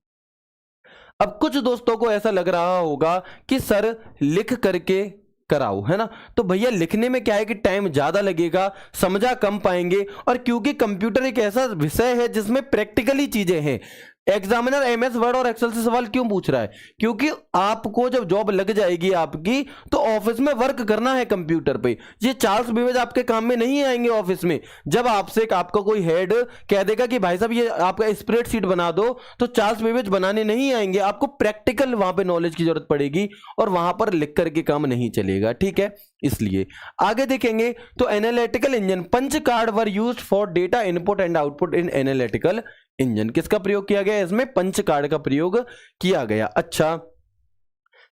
अब कुछ दोस्तों को ऐसा लग रहा होगा कि सर लिख करके कराओ, है ना, तो भैया लिखने में क्या है कि टाइम ज्यादा लगेगा, समझा कम पाएंगे। और क्योंकि कंप्यूटर एक ऐसा विषय है जिसमें प्रैक्टिकली चीजें हैं, एग्जामिनर एमएस वर्ड और एक्सेल से सवाल क्यों पूछ रहा है? क्योंकि आपको जब जॉब लग जाएगी आपकी, तो ऑफिस में वर्क करना है कंप्यूटर पे। ये चार्ल्स बेबेज आपके काम में नहीं आएंगे ऑफिस में। जब आपसे आपका कोई हेड कह देगा कि भाई साहब ये आपका स्प्रेडशीट बना दो, तो चार्ल्स बेबेज बनाने नहीं आएंगे। आपको प्रैक्टिकल वहां पे नॉलेज की जरूरत पड़ेगी, और वहां पर लिख करके काम नहीं चलेगा। ठीक है, इसलिए आगे देखेंगे तो analytical engine, punch card were used for data input and output in analytical engine. किसका प्रयोग किया गया? इसमें पंच कार्ड का प्रयोग किया गया। अच्छा,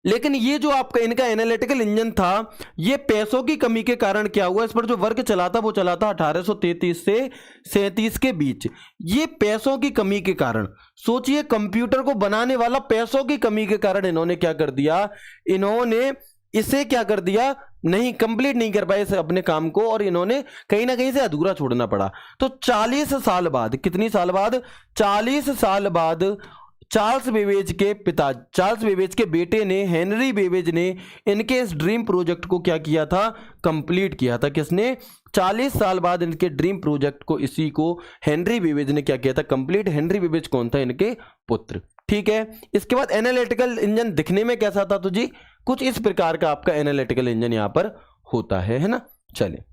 लेकिन ये जो आपका इनका एनालिटिकल इंजन था, ये पैसों की कमी के कारण क्या हुआ, इस पर जो वर्क चला था वो चला था 1833 से 37 के बीच। ये पैसों की कमी के कारण, सोचिए कंप्यूटर को बनाने वाला पैसों की कमी के कारण इन्होंने क्या कर दिया, इन्होंने इसे क्या कर दिया, नहीं कंप्लीट नहीं कर पाए अपने काम को, और इन्होंने कहीं ना कहीं से अधूरा छोड़ना पड़ा। तो 40 साल बाद, कितनी साल बाद? 40 साल बाद चार्ल्स बेबेज के पिता, चार्ल्स बेबेज के बेटे ने, हेनरी बेबेज ने इनके इस ड्रीम प्रोजेक्ट को क्या किया था? कंप्लीट किया था। किसने? 40 साल बाद इनके ड्रीम प्रोजेक्ट को, इसी को हेनरी बेबेज ने क्या किया था? कंप्लीट। हेनरी बेबेज कौन था? इनके पुत्र। ठीक है, इसके बाद एनालिटिकल इंजन दिखने में कैसा था? तो जी कुछ इस प्रकार का आपका एनालिटिकल इंजन यहां पर होता है ना। चलिए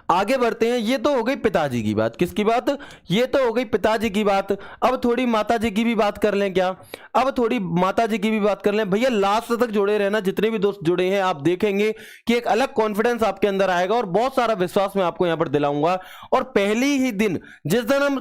आगे बढ़ते हैं। ये तो हो गई पिताजी की बात। किसकी बात? ये तो हो गई पिताजी की बात। अब थोड़ी माताजी की भी बात कर लें क्या? अब थोड़ी माताजी की भी बात कर लें। भैया लास्ट तक जुड़े रहना, जितने भी दोस्त जुड़े हैं आप देखेंगे कि एक अलग कॉन्फिडेंस आपके अंदर आएगा और बहुत सारा विश्वास मैं आपको यहां पर दिलाऊंगा। और पहली ही दिन, जिस दिन हम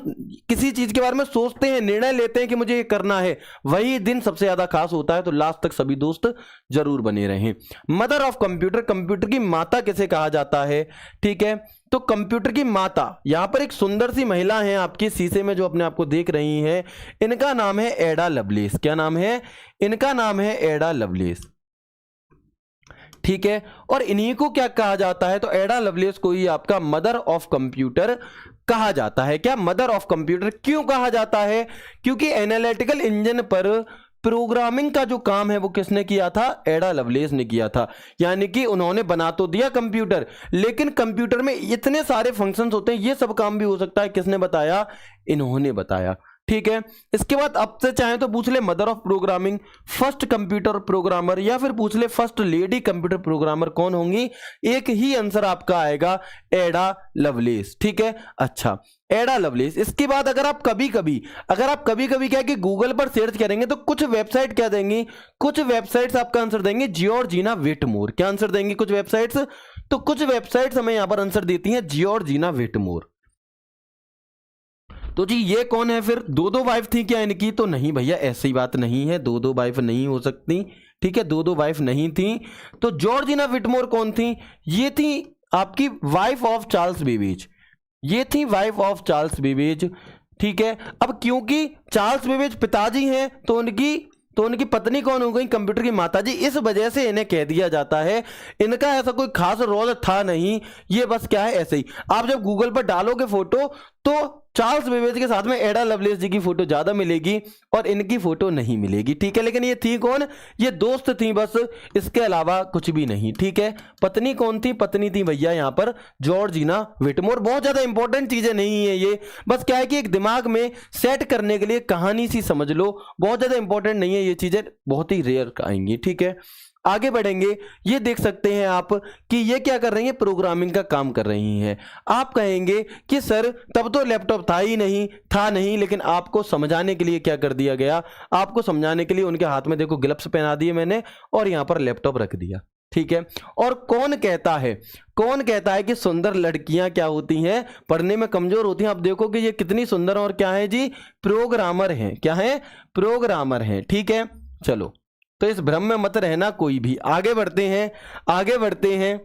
किसी चीज के बारे में सोचते हैं, निर्णय लेते हैं कि मुझे ये करना है, वही दिन सबसे ज्यादा खास होता है। तो लास्ट तक सभी दोस्त जरूर बने रहें। मदर ऑफ कंप्यूटर, कंप्यूटर की माता किसे कहा जाता है? ठीक है, तो कंप्यूटर की माता, यहां पर एक सुंदर सी महिला है आपकी शीशे में जो अपने आप को देख रही हैं, इनका नाम है एडा लवलेस। क्या नाम है? इनका नाम है एडा लवलेस। ठीक है, और इन्हीं को क्या कहा जाता है? तो एडा लवलेस को ही आपका मदर ऑफ कंप्यूटर कहा जाता है। क्या मदर ऑफ कंप्यूटर क्यों कहा जाता है? क्योंकि एनालिटिकल इंजन पर प्रोग्रामिंग का जो काम है वो किसने किया था? एडा लवलेस ने किया था। यानी कि उन्होंने बना तो दिया कंप्यूटर, लेकिन कंप्यूटर में इतने सारे फंक्शंस होते हैं, ये सब काम भी हो सकता है। किसने बताया? इन्होंने बताया। ठीक है, इसके बाद अब से चाहे तो पूछ ले mother of programming, first computer programmer, या फिर पूछ ले फर्स्ट लेडी कंप्यूटर प्रोग्रामर कौन होंगी? एक ही आंसर आपका आएगा, एडा लवलेस। ठीक है, अच्छा एडा लवलेस। इसके बाद अगर आप कभी कभी क्या है कि गूगल पर सर्च करेंगे तो कुछ वेबसाइट क्या देंगी? कुछ वेबसाइट्स आपका आंसर देंगे जियोर्जिना विटमोर। क्या आंसर देंगे? कुछ वेबसाइट्स। तो कुछ वेबसाइट्स हमें यहां पर आंसर देती हैं जियोर्जिना विटमोर। तो जी ये कौन है फिर? दो वाइफ थी क्या इनकी? तो नहीं भैया, ऐसी बात नहीं है, दो वाइफ नहीं हो सकती। ठीक है, दो वाइफ नहीं थी। तो जॉर्जिना विटमोर कौन थी? ये थी आपकी वाइफ ऑफ चार्ल्स बेबेज। ये थी वाइफ ऑफ चार्ल्स बेबेज। ठीक है, अब क्योंकि चार्ल्स बेबेज पिताजी हैं तो उनकी पत्नी कौन हो गई? कंप्यूटर की माताजी। इस वजह से इन्हें कह दिया जाता है। इनका ऐसा कोई खास रोल था नहीं, ये बस क्या है ऐसे ही। आप जब गूगल पर डालोगे फोटो तो चार्ल्स बेबेज के साथ में एडा लवलेस जी की फोटो ज्यादा मिलेगी और इनकी फोटो नहीं मिलेगी। ठीक है, लेकिन ये थी कौन? ये दोस्त थी बस, इसके अलावा कुछ भी नहीं। ठीक है, पत्नी कौन थी? पत्नी थी भैया यहां पर जॉर्जिना विटमोर। बहुत ज्यादा इंपॉर्टेंट चीजें नहीं है ये, बस क्या है कि एक दिमाग में सेट करने के लिए कहानी सी समझ लो। बहुत ज्यादा इंपॉर्टेंट नहीं है ये चीजें, बहुत ही रेयर आएंगी। ठीक है, आगे बढ़ेंगे। ये देख सकते हैं आप कि ये क्या कर रही हैं? प्रोग्रामिंग का काम कर रही हैं। आप कहेंगे कि सर तब तो लैपटॉप था नहीं, लेकिन आपको समझाने के लिए क्या कर दिया गया? आपको समझाने के लिए उनके हाथ में देखो ग्लव्स पहना दिए मैंने और यहां पर लैपटॉप रख दिया। ठीक है, और कौन कहता है कि सुंदर लड़कियां क्या होती हैं? पढ़ने में कमजोर होती हैं। आप देखो कि ये कितनी सुंदर और क्या है जी? प्रोग्रामर हैं। क्या है? प्रोग्रामर हैं। ठीक है, चलो तो इस भ्रम में मत रहना कोई भी। आगे बढ़ते हैं।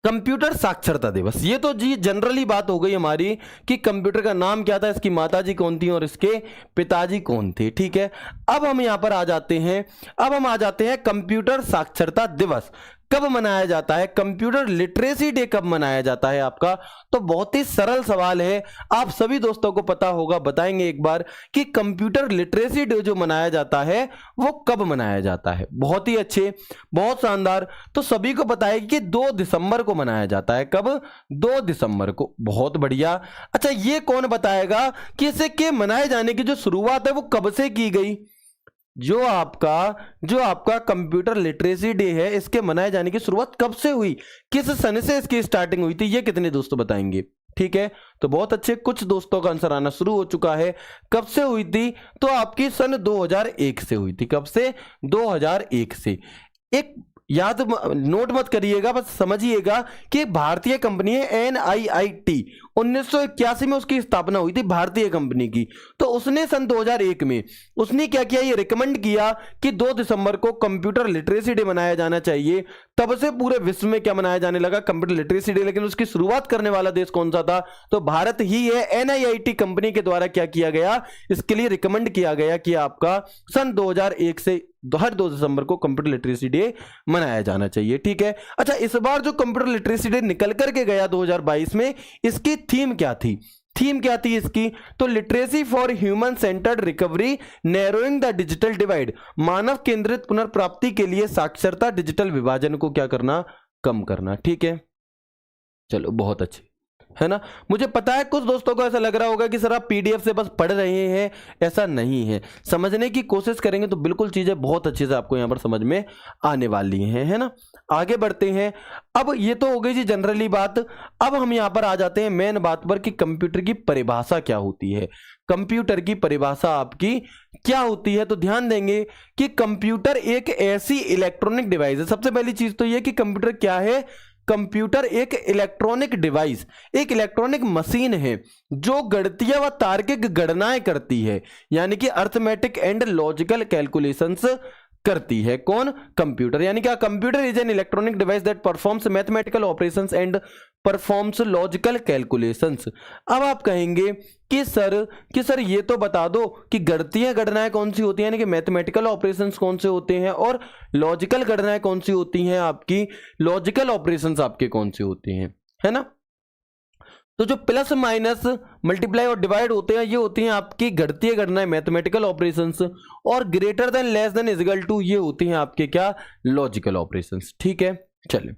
कंप्यूटर साक्षरता दिवस। ये तो जी जनरली बात हो गई हमारी कि कंप्यूटर का नाम क्या था, इसकी माताजी कौन थी और इसके पिताजी कौन थे। ठीक है, अब हम यहां पर आ जाते हैं कंप्यूटर साक्षरता दिवस कब मनाया जाता है? कंप्यूटर लिटरेसी डे कब मनाया जाता है आपका? तो बहुत ही सरल सवाल है, आप सभी दोस्तों को पता होगा, बताएंगे एक बार कि कंप्यूटर लिटरेसी डे जो मनाया जाता है वो कब मनाया जाता है। बहुत ही अच्छे, बहुत शानदार। तो सभी को पता है कि 2 दिसंबर को मनाया जाता है। कब? 2 दिसंबर को। बहुत बढ़िया। अच्छा ये कौन बताएगा कि इसे के मनाए जाने की जो शुरुआत है वो कब से की गई? जो आपका कंप्यूटर लिटरेसी डे है, इसके मनाए जाने की शुरुआत कब से हुई? किस सन से इसकी स्टार्टिंग हुई थी? ये कितने दोस्त बताएंगे? ठीक है, तो बहुत अच्छे, कुछ दोस्तों का आंसर आना शुरू हो चुका है। कब से हुई थी? तो आपकी सन 2001 से हुई थी। कब से? 2001 से। एक याद नोट मत करिएगा, बस समझिएगा कि भारतीय कंपनी है NIIT। 1981 में उसकी स्थापना हुई थी भारतीय कंपनी की। तो उसने सन 2001 में उसने क्या किया? ये रिकमेंड किया कि 2 दिसंबर को कंप्यूटर लिटरेसी डे मनाया जाना चाहिए। तब से पूरे विश्व में क्या मनाया जाने लगा? Computer literacy day. लेकिन उसकी शुरुआत करने वाला देश कौन सा था? तो भारत ही है। NIIT कंपनी के द्वारा क्या किया गया? इसके लिए रिकमेंड किया गया कि आपका सन 2001 से हर 2 दिसंबर को कंप्यूटर लिटरेसी डे मनाया जाना चाहिए। ठीक है, अच्छा इस बार जो कंप्यूटर लिटरेसी डे निकल करके गया 2022 में, इसकी थीम क्या थी? इसकी? तो literacy for human centred recovery, narrowing the digital divide. मानव केंद्रित पुनर्प्राप्ति के लिए साक्षरता, डिजिटल विभाजन को क्या करना? कम करना। ठीक है, चलो बहुत अच्छे। है ना। मुझे पता है कुछ दोस्तों को ऐसा लग रहा होगा कि सर आप पीडीएफ से बस पढ़ रहे हैं, ऐसा नहीं है। समझने की कोशिश करेंगे तो बिल्कुल चीजें बहुत अच्छे से आपको यहाँ पर समझ में आने वाली हैं, है ना। आगे बढ़ते हैं। अब ये तो हो गई जी जनरली बात। अब हम यहाँ पर आ जाते हैं मेन बात पर कि कंप्यूटर की परिभाषा क्या होती है। कंप्यूटर की परिभाषा आपकी क्या होती है, तो ध्यान देंगे कि कंप्यूटर एक ऐसी इलेक्ट्रॉनिक डिवाइस है। सबसे पहली चीज तो ये कि कंप्यूटर क्या है। कंप्यूटर एक इलेक्ट्रॉनिक डिवाइस, एक इलेक्ट्रॉनिक मशीन है जो गणितीय व तार्किक गणनाएं करती है, यानी कि अर्थमेटिक एंड लॉजिकल कैलकुलेशंस करती है। कौन? कंप्यूटर। यानी क्या? Computer is an electronic device that performs mathematical operations and performs logical calculations. अब आप कहेंगे कि सर ये तो बता दो कि गणितीय गणनाएं कौन सी होती हैं, यानी कि मैथमेटिकल ऑपरेशंस कौन से होते हैं, और लॉजिकल गणनाएं कौन सी होती हैं, आपकी लॉजिकल ऑपरेशंस आपके कौन से होते हैं, है ना। तो जो प्लस माइनस मल्टीप्लाई और डिवाइड होते हैं ये होती हैं आपकी गणितीय गणनाएं, मैथमेटिकल ऑपरेशंस, और greater than less than is equal to ये होती हैं आपके क्या? Logical operations. ठीक है, चलिए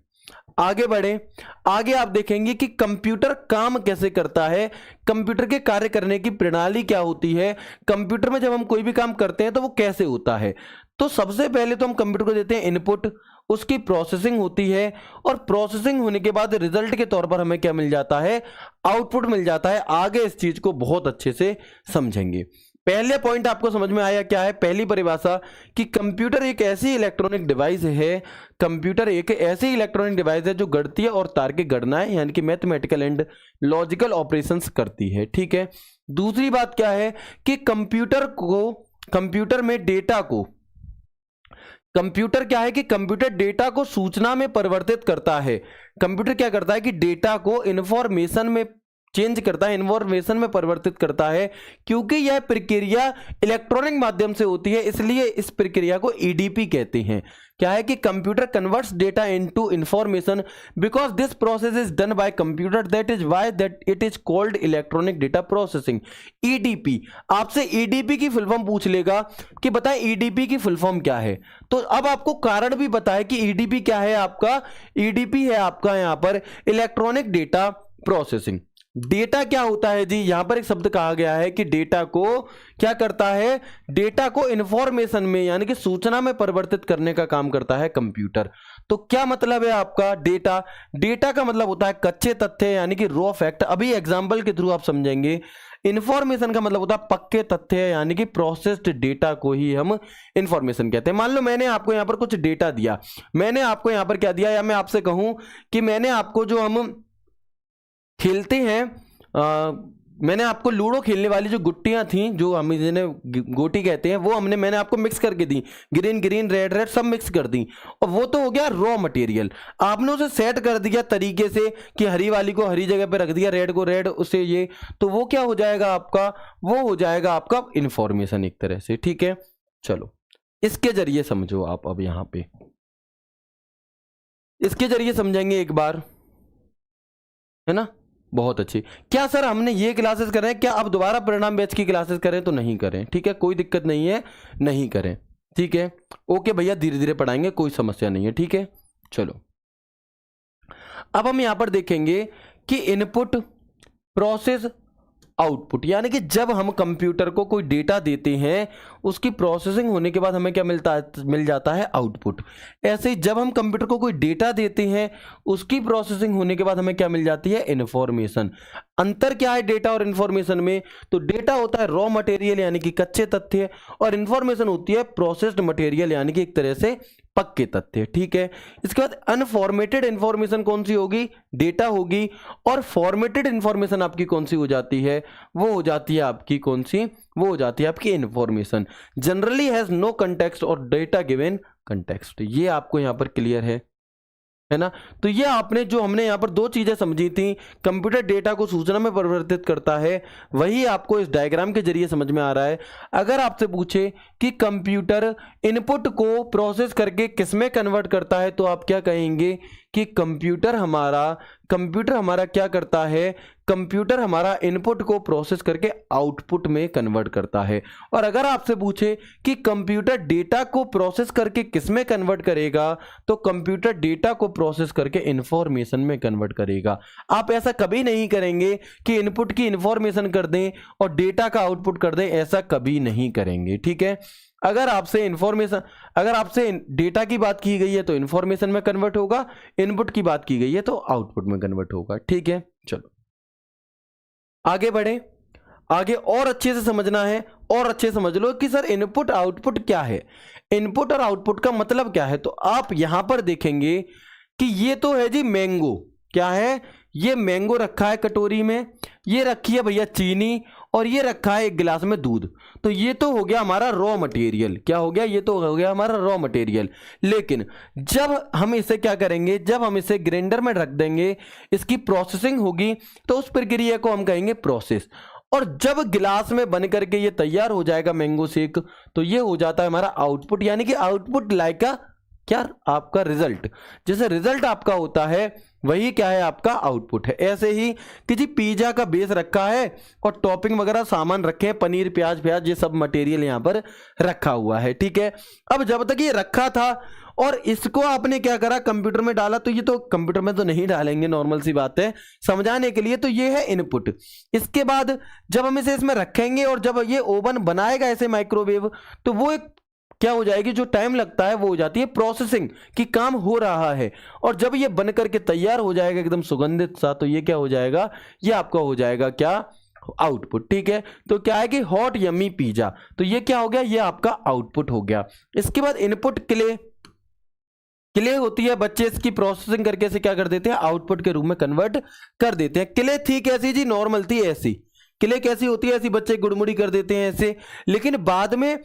आगे बढ़े। आगे आप देखेंगे कि कंप्यूटर काम कैसे करता है, कंप्यूटर के कार्य करने की प्रणाली क्या होती है, कंप्यूटर में जब हम कोई भी काम करते हैं तो वो कैसे होता है। तो सबसे पहले तो हम कंप्यूटर को देते हैं इनपुट, उसकी प्रोसेसिंग होती है, और प्रोसेसिंग होने के बाद रिजल्ट के तौर पर हमें क्या मिल जाता है? आउटपुट मिल जाता है। आगे इस चीज को बहुत अच्छे से समझेंगे। पहले पॉइंट आपको समझ में आया क्या है? पहली परिभाषा कि कंप्यूटर एक ऐसी इलेक्ट्रॉनिक डिवाइस है, कंप्यूटर एक ऐसी इलेक्ट्रॉनिक डिवाइस है जो गणितीय और तार्किक गणनाएं यानी कि मैथमेटिकल एंड लॉजिकल ऑपरेशंस करती है। ठीक है, दूसरी बात क्या है कि कंप्यूटर में डेटा को, कंप्यूटर क्या है कि कंप्यूटर डेटा को सूचना में परिवर्तित करता है। कंप्यूटर क्या करता है कि डेटा को इंफॉर्मेशन में चेंज करता है, इन्फॉर्मेशन में परिवर्तित करता है। क्योंकि यह प्रक्रिया इलेक्ट्रॉनिक माध्यम से होती है इसलिए इस प्रक्रिया को ईडीपी कहते हैं। क्या है कि computer converts data into information because this process is done by computer, that is why that it is called electronic data processing. EDP, आपसे ईडीपी की फुल फॉर्म पूछ लेगा कि बताएं ईडीपी की फुल फॉर्म क्या है, तो अब आपको कारण भी पता है कि ईडीपी क्या है आपका। ईडीपी है आपका यहां पर इलेक्ट्रॉनिक डेटा प्रोसेसिंग। डेटा क्या होता है जी? यहां पर एक शब्द कहा गया है कि डेटा को क्या करता है? डेटा को इंफॉर्मेशन में यानी कि सूचना में परिवर्तित करने का काम करता है कंप्यूटर। तो क्या मतलब है आपका? डेटा का मतलब होता है कच्चे तथ्य यानी कि रॉ फैक्ट। अभी एग्जांपल के थ्रू आप समझेंगे। इंफॉर्मेशन का मतलब होता है पक्के तथ्य यानी कि प्रोसेस्ड डेटा को ही हम इंफॉर्मेशन कहते हैं। मान लो मैंने आपको यहां पर कुछ डेटा दिया, मैंने आपको यहां पर क्या दिया, या मैं आपसे कहूं कि मैंने आपको जो हम खेलते हैं मैंने आपको लूडो खेलने वाली जो गुट्टियां थी, जो हम जिन्हें गोटी कहते हैं, वो मैंने आपको मिक्स करके दी। ग्रीन ग्रीन रेड रेड सब मिक्स कर दी, और वो तो हो गया रॉ मटेरियल। आपने उसे सेट कर दिया तरीके से कि हरी वाली को हरी जगह पे रख दिया, रेड को रेड, उसे ये, तो वो क्या हो जाएगा आपका? वो हो जाएगा आपका इंफॉर्मेशन एक तरह से। ठीक है, चलो इसके जरिए समझो आप। अब यहां पे इसके जरिए समझेंगे एक बार, है ना। बहुत अच्छी। क्या सर हमने ये क्लासेस कर रहे हैं, क्या आप दोबारा परिणाम बैच की क्लासेस करें? तो नहीं करें, ठीक है, कोई दिक्कत नहीं है, नहीं करें, ठीक है। ओके भैया, धीरे धीरे पढ़ाएंगे, कोई समस्या नहीं है, ठीक है। चलो अब हम यहां पर देखेंगे कि इनपुट, प्रोसेस, आउटपुट, यानी कि जब हम कंप्यूटर को कोई डेटा देते हैं उसकी प्रोसेसिंग होने के बाद हमें क्या मिल जाता है? आउटपुट। ऐसे ही जब हम कंप्यूटर को कोई डेटा देते हैं उसकी प्रोसेसिंग होने के बाद हमें क्या मिल जाती है? इंफॉर्मेशन। अंतर क्या है डेटा और इंफॉर्मेशन में? तो डेटा होता है रॉ मटेरियल यानी कि कच्चे तथ्य, और इंफॉर्मेशन होती है प्रोसेस्ड मटेरियल यानी कि एक तरह से पक्के तथ्य। ठीक है, इसके बाद अनफॉर्मेटेड इंफॉर्मेशन कौन सी होगी? डेटा होगी। और फॉर्मेटेड इंफॉर्मेशन आपकी कौन सी हो जाती है? वो हो जाती है आपकी कौन सी? वो हो जाती है आपकी information. Generally has no context और डेटा गिवन कंटेक्स्ट। ये आपको यहां पर क्लियर है ना। तो ये आपने जो हमने यहां पर दो चीजें समझी थी, कंप्यूटर डेटा को सूचना में परिवर्तित करता है, वही आपको इस डायग्राम के जरिए समझ में आ रहा है। अगर आपसे पूछे कि कंप्यूटर इनपुट को प्रोसेस करके किसमें कन्वर्ट करता है, तो आप क्या कहेंगे कि कंप्यूटर हमारा क्या करता है? कंप्यूटर हमारा इनपुट को प्रोसेस करके आउटपुट में कन्वर्ट करता है। और अगर आपसे पूछे कि कंप्यूटर डेटा को प्रोसेस करके किस में कन्वर्ट करेगा, तो कंप्यूटर डेटा को प्रोसेस करके इंफॉर्मेशन में कन्वर्ट करेगा। आप ऐसा कभी नहीं करेंगे कि इनपुट की इंफॉर्मेशन कर दें और डेटा का आउटपुट कर दें, ऐसा कभी नहीं करेंगे, ठीक है। अगर आपसे डेटा की बात की गई है तो इंफॉर्मेशन में कन्वर्ट होगा, इनपुट की बात की गई है तो आउटपुट में कन्वर्ट होगा, ठीक है। चलो आगे बढ़े, आगे और अच्छे से समझना है, और अच्छे समझ लो कि सर इनपुट आउटपुट क्या है, इनपुट और आउटपुट का मतलब क्या है। तो आप यहां पर देखेंगे कि ये तो है जी मैंगो, क्या है, ये मैंगो रखा है कटोरी में, ये रखी है भैया चीनी, और ये रखा है एक गिलास में दूध। तो ये तो हो गया हमारा रॉ मटेरियल, क्या हो गया, ये तो हो गया हमारा रॉ मटेरियल। लेकिन जब हम इसे क्या करेंगे, जब हम इसे ग्राइंडर में रख देंगे, इसकी प्रोसेसिंग होगी, तो उस प्रक्रिया को हम कहेंगे प्रोसेस। और जब गिलास में बन करके ये तैयार हो जाएगा मैंगो शेक, तो ये हो जाता है हमारा आउटपुट, यानी कि आउटपुट लाइक का क्या, आपका रिजल्ट। जैसे रिजल्ट आपका होता है वही क्या है, आपका आउटपुट है। ऐसे ही कि जी पिज्जा का बेस रखा है और टॉपिंग वगैरह सामान रखे हैं, पनीर प्याज ये सब मटेरियल यहां पर रखा हुआ है, ठीक है। अब जब तक ये रखा था और इसको आपने क्या करा, कंप्यूटर में डाला, तो ये तो कंप्यूटर में तो नहीं डालेंगे, नॉर्मल सी बात है समझाने के लिए, तो ये है इनपुट। इसके बाद जब हम इसे इसमें रखेंगे और जब ये ओवन बनाएगा ऐसे माइक्रोवेव, तो वो एक क्या हो जाएगी, जो टाइम लगता है वो हो जाती है प्रोसेसिंग, कि काम हो रहा है। और जब ये बन करके तैयार हो जाएगा एकदम सुगंधित सा, तो ये क्या हो जाएगा, ये आपका हो जाएगा क्या, आउटपुट, ठीक है। तो क्या है कि हॉट यम्मी पिज्जा, तो ये क्या हो गया, ये आपका आउटपुट हो गया। इसके बाद इनपुट क्ले होती है, बच्चे इसकी प्रोसेसिंग करके इसे क्या कर देते हैं, आउटपुट के रूप में कन्वर्ट कर देते हैं। क्ले थी कैसी जी, नॉर्मल थी ऐसी। क्ले कैसी होती है, ऐसी बच्चे गुड़मुड़ी कर देते हैं ऐसे। लेकिन बाद में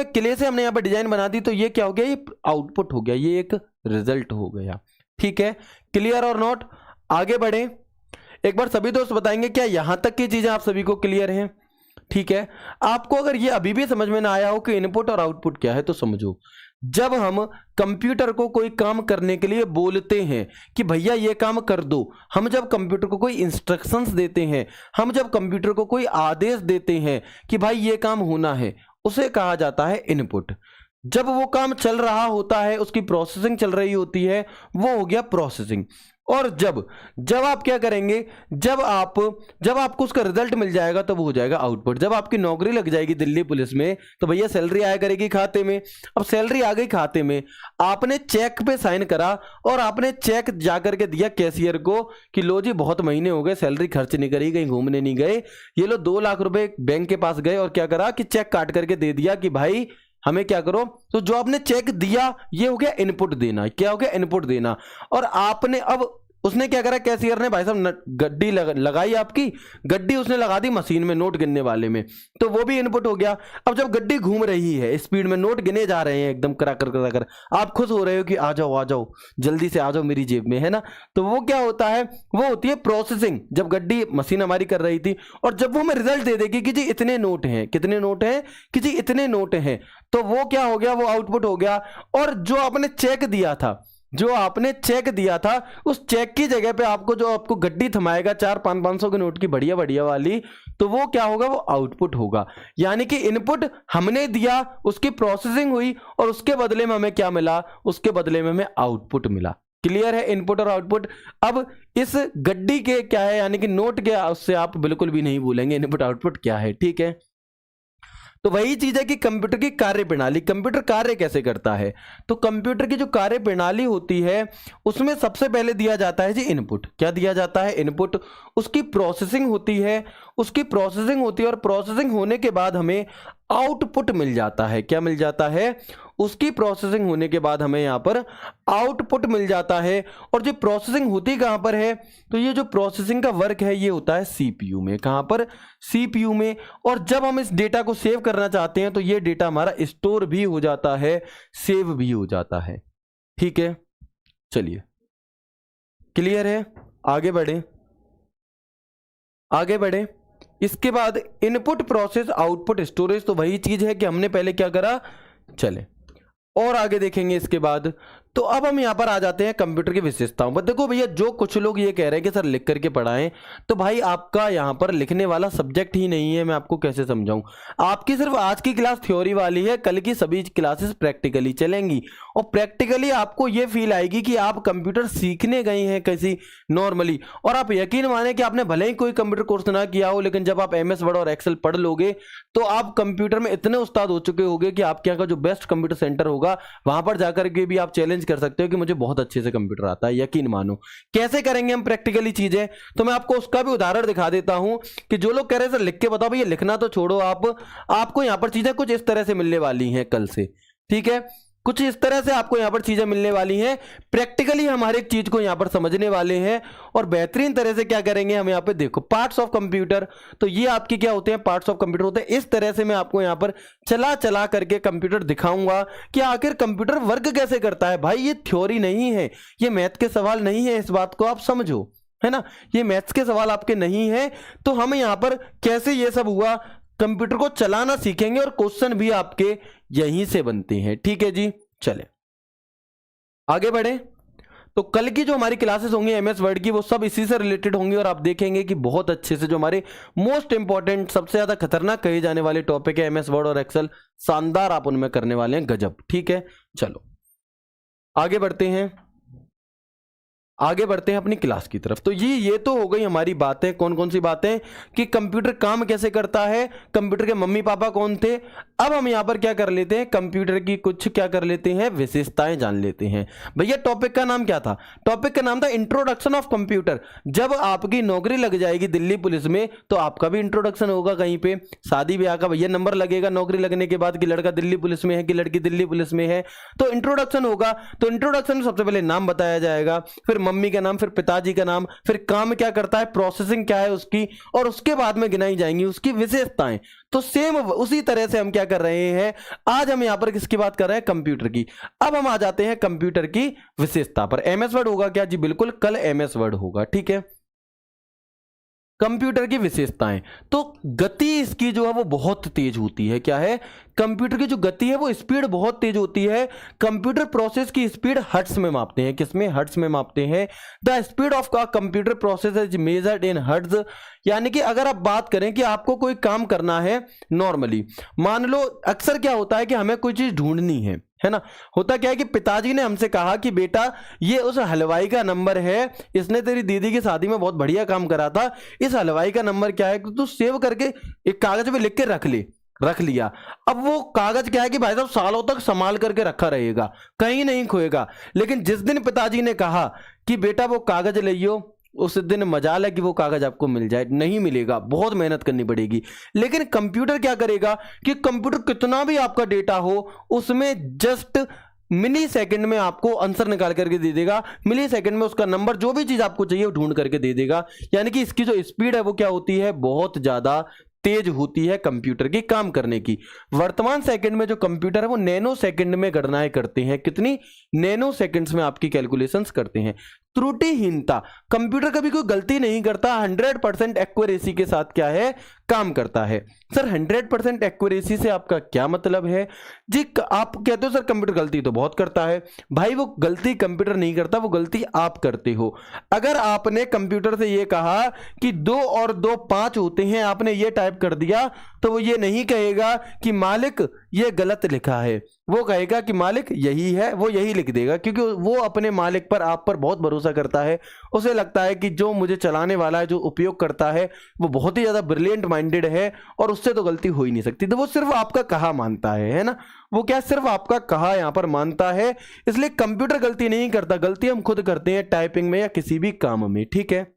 क्ले से हमने यहाँ पर डिजाइन बना दी, तो ये क्या हो गया, ये आउटपुट हो गया, ये एक रिजल्ट हो गया, ठीक है। क्लियर और नॉट, आगे बढ़े। एक बार सभी दोस्त बताएंगे क्या यहां तक की चीजें आप सभी को क्लियर हैं, ठीक है। आपको अगर ये अभी भी समझ में ना आया हो कि इनपुट और आउटपुट क्या है, तो समझो, जब हम कंप्यूटर को कोई काम करने के लिए बोलते हैं कि भैया ये काम कर दो, हम जब कंप्यूटर को कोई इंस्ट्रक्शंस देते हैं, हम जब कंप्यूटर को कोई आदेश देते हैं कि भाई ये काम होना है, उसे कहा जाता है इनपुट। जब वो काम चल रहा होता है, उसकी प्रोसेसिंग चल रही होती है, वो हो गया प्रोसेसिंग। और जब आप क्या करेंगे, जब आपको उसका रिजल्ट मिल जाएगा, तो वो हो जाएगा आउटपुट। जब आपकी नौकरी लग जाएगी दिल्ली पुलिस में, तो भैया सैलरी आया करेगी खाते में। अब सैलरी आ गई खाते में, आपने चेक पे साइन करा और आपने चेक जाकर के दिया कैशियर को कि लो जी बहुत महीने हो गए सैलरी खर्च नहीं करी, कहीं घूमने नहीं गए, ये लो 2 लाख रुपए बैंक के पास गए और क्या करा कि चेक काट करके दे दिया कि भाई हमें क्या करो। तो जो आपने चेक दिया, ये हो गया इनपुट देना। क्या हो गया, इनपुट देना। और आपने अब उसने क्या करा, कैशियर ने भाई साहब गड्डी लगाई, आपकी गड्डी उसने लगा दी मशीन में, नोट गिनने वाले में, तो वो भी इनपुट हो गया। अब जब गड्डी घूम रही है स्पीड में, नोट गिने जा रहे हैं एकदम कराकर कराकर, आप खुश हो रहे हो कि आ जाओ जल्दी से आ जाओ मेरी जेब में, है ना। तो वो क्या होता है, वो होती है प्रोसेसिंग, जब गड्डी मशीन हमारी कर रही थी। और जब वो हमें रिजल्ट दे देगी कि जी इतने नोट हैं, कितने नोट हैं, कि जी इतने नोट हैं, तो वो क्या हो गया, वो आउटपुट हो गया। और जो आपने चेक दिया था, उस चेक की जगह पे आपको गड्डी थमाएगा 400-500 के नोट की बढ़िया बढ़िया वाली, तो वो क्या होगा, वो आउटपुट होगा। यानी कि इनपुट हमने दिया, उसकी प्रोसेसिंग हुई और उसके बदले में हमें क्या मिला, उसके बदले में हमें आउटपुट मिला। क्लियर है इनपुट और आउटपुट। अब इस गड्डी के क्या है, यानी कि नोट के, उससे आप बिल्कुल भी नहीं भूलेंगे इनपुट आउटपुट क्या है, ठीक है। तो वही चीज है कि कंप्यूटर की कार्य प्रणाली, कंप्यूटर कार्य कैसे करता है। तो कंप्यूटर की जो कार्य प्रणाली होती है, उसमें सबसे पहले दिया जाता है जी इनपुट। क्या दिया जाता है, इनपुट। उसकी प्रोसेसिंग होती है, और प्रोसेसिंग होने के बाद हमें आउटपुट मिल जाता है। क्या मिल जाता है, उसकी प्रोसेसिंग होने के बाद हमें यहां पर आउटपुट मिल जाता है। और जो प्रोसेसिंग होती कहां पर है, तो ये जो प्रोसेसिंग का वर्क है ये होता है सीपीयू में। कहां पर, सीपीयू में। और जब हम इस डेटा को सेव करना चाहते हैं, तो ये डेटा हमारा स्टोर भी हो जाता है, सेव भी हो जाता है, ठीक है। चलिए क्लियर है, आगे बढ़े। इसके बाद इनपुट, प्रोसेस, आउटपुट, स्टोरेज, तो वही चीज है कि हमने पहले क्या करा, चले और आगे देखेंगे इसके बाद। तो अब हम यहाँ पर आ जाते हैं कंप्यूटर की विशेषताओं पर। देखो भैया, जो कुछ लोग ये कह रहे हैं कि सर लिख करके पढ़ाएं, तो भाई आपका यहाँ पर लिखने वाला सब्जेक्ट ही नहीं है। मैं आपको कैसे समझाऊं? आपकी सिर्फ आज की क्लास थ्योरी वाली है, कल की सभी क्लासेस प्रैक्टिकली चलेंगी, और प्रैक्टिकली आपको ये फील आएगी कि आप कंप्यूटर सीखने गए हैं किसी नॉर्मली। और आप यकीन माने कि आपने भले ही कोई कंप्यूटर कोर्स ना किया हो, लेकिन जब आप MS वर्ड और एक्सेल पढ़ लोगे तो आप कंप्यूटर में इतने उस्ताद हो चुके होगे कि आपके यहाँ का जो बेस्ट कंप्यूटर सेंटर होगा वहां पर जाकर के भी आप चैलेंज कर सकते हो कि मुझे बहुत अच्छे से कंप्यूटर आता है। यकीन मानो। कैसे करेंगे हम प्रैक्टिकली चीजें, तो मैं आपको उसका भी उदाहरण दिखा देता हूं कि जो लोग कह रहे हैं सर लिख के बताओ, भैया लिखना तो छोड़ो, आपको यहां पर चीजें कुछ इस तरह से मिलने वाली हैं कल से। ठीक है, कुछ इस तरह से आपको यहां पर चीजें मिलने वाली हैं। प्रैक्टिकली हम हर एक चीज को यहां पर समझने वाले हैं और बेहतरीन तरह से क्या करेंगे हम। यहां पे देखो पार्ट्स ऑफ कंप्यूटर, तो ये आपके क्या होते हैं, पार्ट्स ऑफ कंप्यूटर होते हैं। इस तरह से मैं आपको यहां पर चला चला करके कंप्यूटर दिखाऊंगा कि आखिर कंप्यूटर वर्क कैसे करता है। भाई ये थ्योरी नहीं है, ये मैथ के सवाल नहीं है, इस बात को आप समझो, है ना। ये मैथ्स के सवाल आपके नहीं है। तो हम यहां पर कैसे ये सब हुआ, कंप्यूटर को चलाना सीखेंगे और क्वेश्चन भी आपके यहीं से बनते हैं। ठीक है जी, चले आगे बढ़े। तो कल की जो हमारी क्लासेस होंगी MS वर्ड की, वो सब इसी से रिलेटेड होंगी और आप देखेंगे कि बहुत अच्छे से जो हमारे मोस्ट इंपॉर्टेंट, सबसे ज्यादा खतरनाक कहे जाने वाले टॉपिक है MS वर्ड और एक्सेल, शानदार आप उनमें करने वाले हैं, गजब। ठीक है, चलो आगे बढ़ते हैं, आगे बढ़ते हैं अपनी क्लास की तरफ। तो ये तो हो गई हमारी बातें। कौन कौन सी बातें, कि कंप्यूटर काम कैसे करता है, कंप्यूटर के मम्मी पापा कौन थे। अब हम यहां पर क्या कर लेते हैं, कंप्यूटर की कुछ क्या कर लेते हैं, विशेषताएं जान लेते हैं। भैया टॉपिक का नाम क्या था, टॉपिक का नाम था इंट्रोडक्शन ऑफ कंप्यूटर। जब आपकी नौकरी लग जाएगी दिल्ली पुलिस में तो आपका भी इंट्रोडक्शन होगा कहीं पे, शादी ब्याह का भैया नंबर लगेगा नौकरी लगने के बाद कि लड़का दिल्ली पुलिस में है कि लड़की दिल्ली पुलिस में है, तो इंट्रोडक्शन होगा। तो इंट्रोडक्शन में सबसे पहले नाम बताया जाएगा, फिर मम्मी का नाम, फिर पिताजी का नाम, फिर काम क्या करता है, प्रोसेसिंग क्या है उसकी, और उसके बाद में गिनाई जाएंगी उसकी विशेषताएं। तो सेम उसी तरह से हम क्या कर रहे हैं, आज हम यहां पर किसकी बात कर रहे हैं, कंप्यूटर की। अब हम आ जाते हैं कंप्यूटर की विशेषता पर। MS वर्ड होगा क्या जी, बिल्कुल कल MS वर्ड होगा। ठीक है, कंप्यूटर की विशेषताएं, तो गति इसकी जो है वो बहुत तेज होती है। क्या है, कंप्यूटर की जो गति है वो स्पीड बहुत तेज होती है। कंप्यूटर प्रोसेस की स्पीड हर्ट्ज में मापते हैं, किसमें, हर्ट्ज में मापते हैं। द स्पीड ऑफ का computer process is measured in hertz. यानी कि अगर आप बात करें कि आपको कोई काम करना है नॉर्मली, मान लो अक्सर क्या होता है कि हमें कोई चीज ढूंढनी है ना। होता क्या है कि पिताजी ने हमसे कहा कि बेटा ये उस हलवाई का नंबर है, इसने तेरी दीदी की शादी में बहुत बढ़िया काम करा था, इस हलवाई का नंबर क्या है, तू सेव करके एक कागज पे लिख के रख लिया। अब वो कागज क्या है कि भाई साहब सालों तक संभाल करके रखा रहेगा, कहीं नहीं खोएगा। लेकिन जिस दिन पिताजी ने कहा कि बेटा वो कागज लियो, उस दिन मजाल है कि वो कागज आपको मिल जाए, नहीं मिलेगा, बहुत मेहनत करनी पड़ेगी। लेकिन कंप्यूटर क्या करेगा कि कंप्यूटर कितना भी आपका डेटा हो उसमें जस्ट मिली सेकंड में आपको आंसर निकाल करके दे देगा, मिली सेकंड में उसका नंबर, जो भी चीज आपको चाहिए वो ढूंढ करके दे देगा। यानी कि इसकी जो स्पीड है वो क्या होती है, बहुत ज्यादा तेज होती है कंप्यूटर की काम करने की। वर्तमान सेकंड में जो कंप्यूटर है वो नैनो सेकंड में गणनाएं करते हैं, कितनी, नैनो सेकंड्स में आपकी कैलकुलेशंस करते हैं। त्रुटिहीनता, कंप्यूटर कभी कोई गलती नहीं करता, 100% एक्यूरेसी के साथ क्या है, काम करता है। सर 100% एक्यूरेसी से आपका क्या मतलब है जी, आप कहते हो सर कंप्यूटर गलती तो बहुत करता है। भाई वो गलती कंप्यूटर नहीं करता, वो गलती आप करते हो। अगर आपने कंप्यूटर से ये कहा कि 2 और 2 5 होते हैं, आपने ये टाइप कर दिया, तो वो ये नहीं कहेगा कि मालिक ये गलत लिखा है, वो कहेगा कि मालिक यही है, वो यही लिख देगा, क्योंकि वो अपने मालिक पर, आप पर बहुत भरोसा करता है। उसे लगता है कि जो मुझे चलाने वाला है, जो उपयोग करता है, वो बहुत ही ज्यादा ब्रिलियंट माइंडेड है और उससे तो गलती हो ही नहीं सकती। तो वो सिर्फ आपका कहा मानता है ना, वो क्या सिर्फ आपका कहा यहां पर मानता है। इसलिए कंप्यूटर गलती नहीं करता, गलती हम खुद करते हैं टाइपिंग में या किसी भी काम में। ठीक है,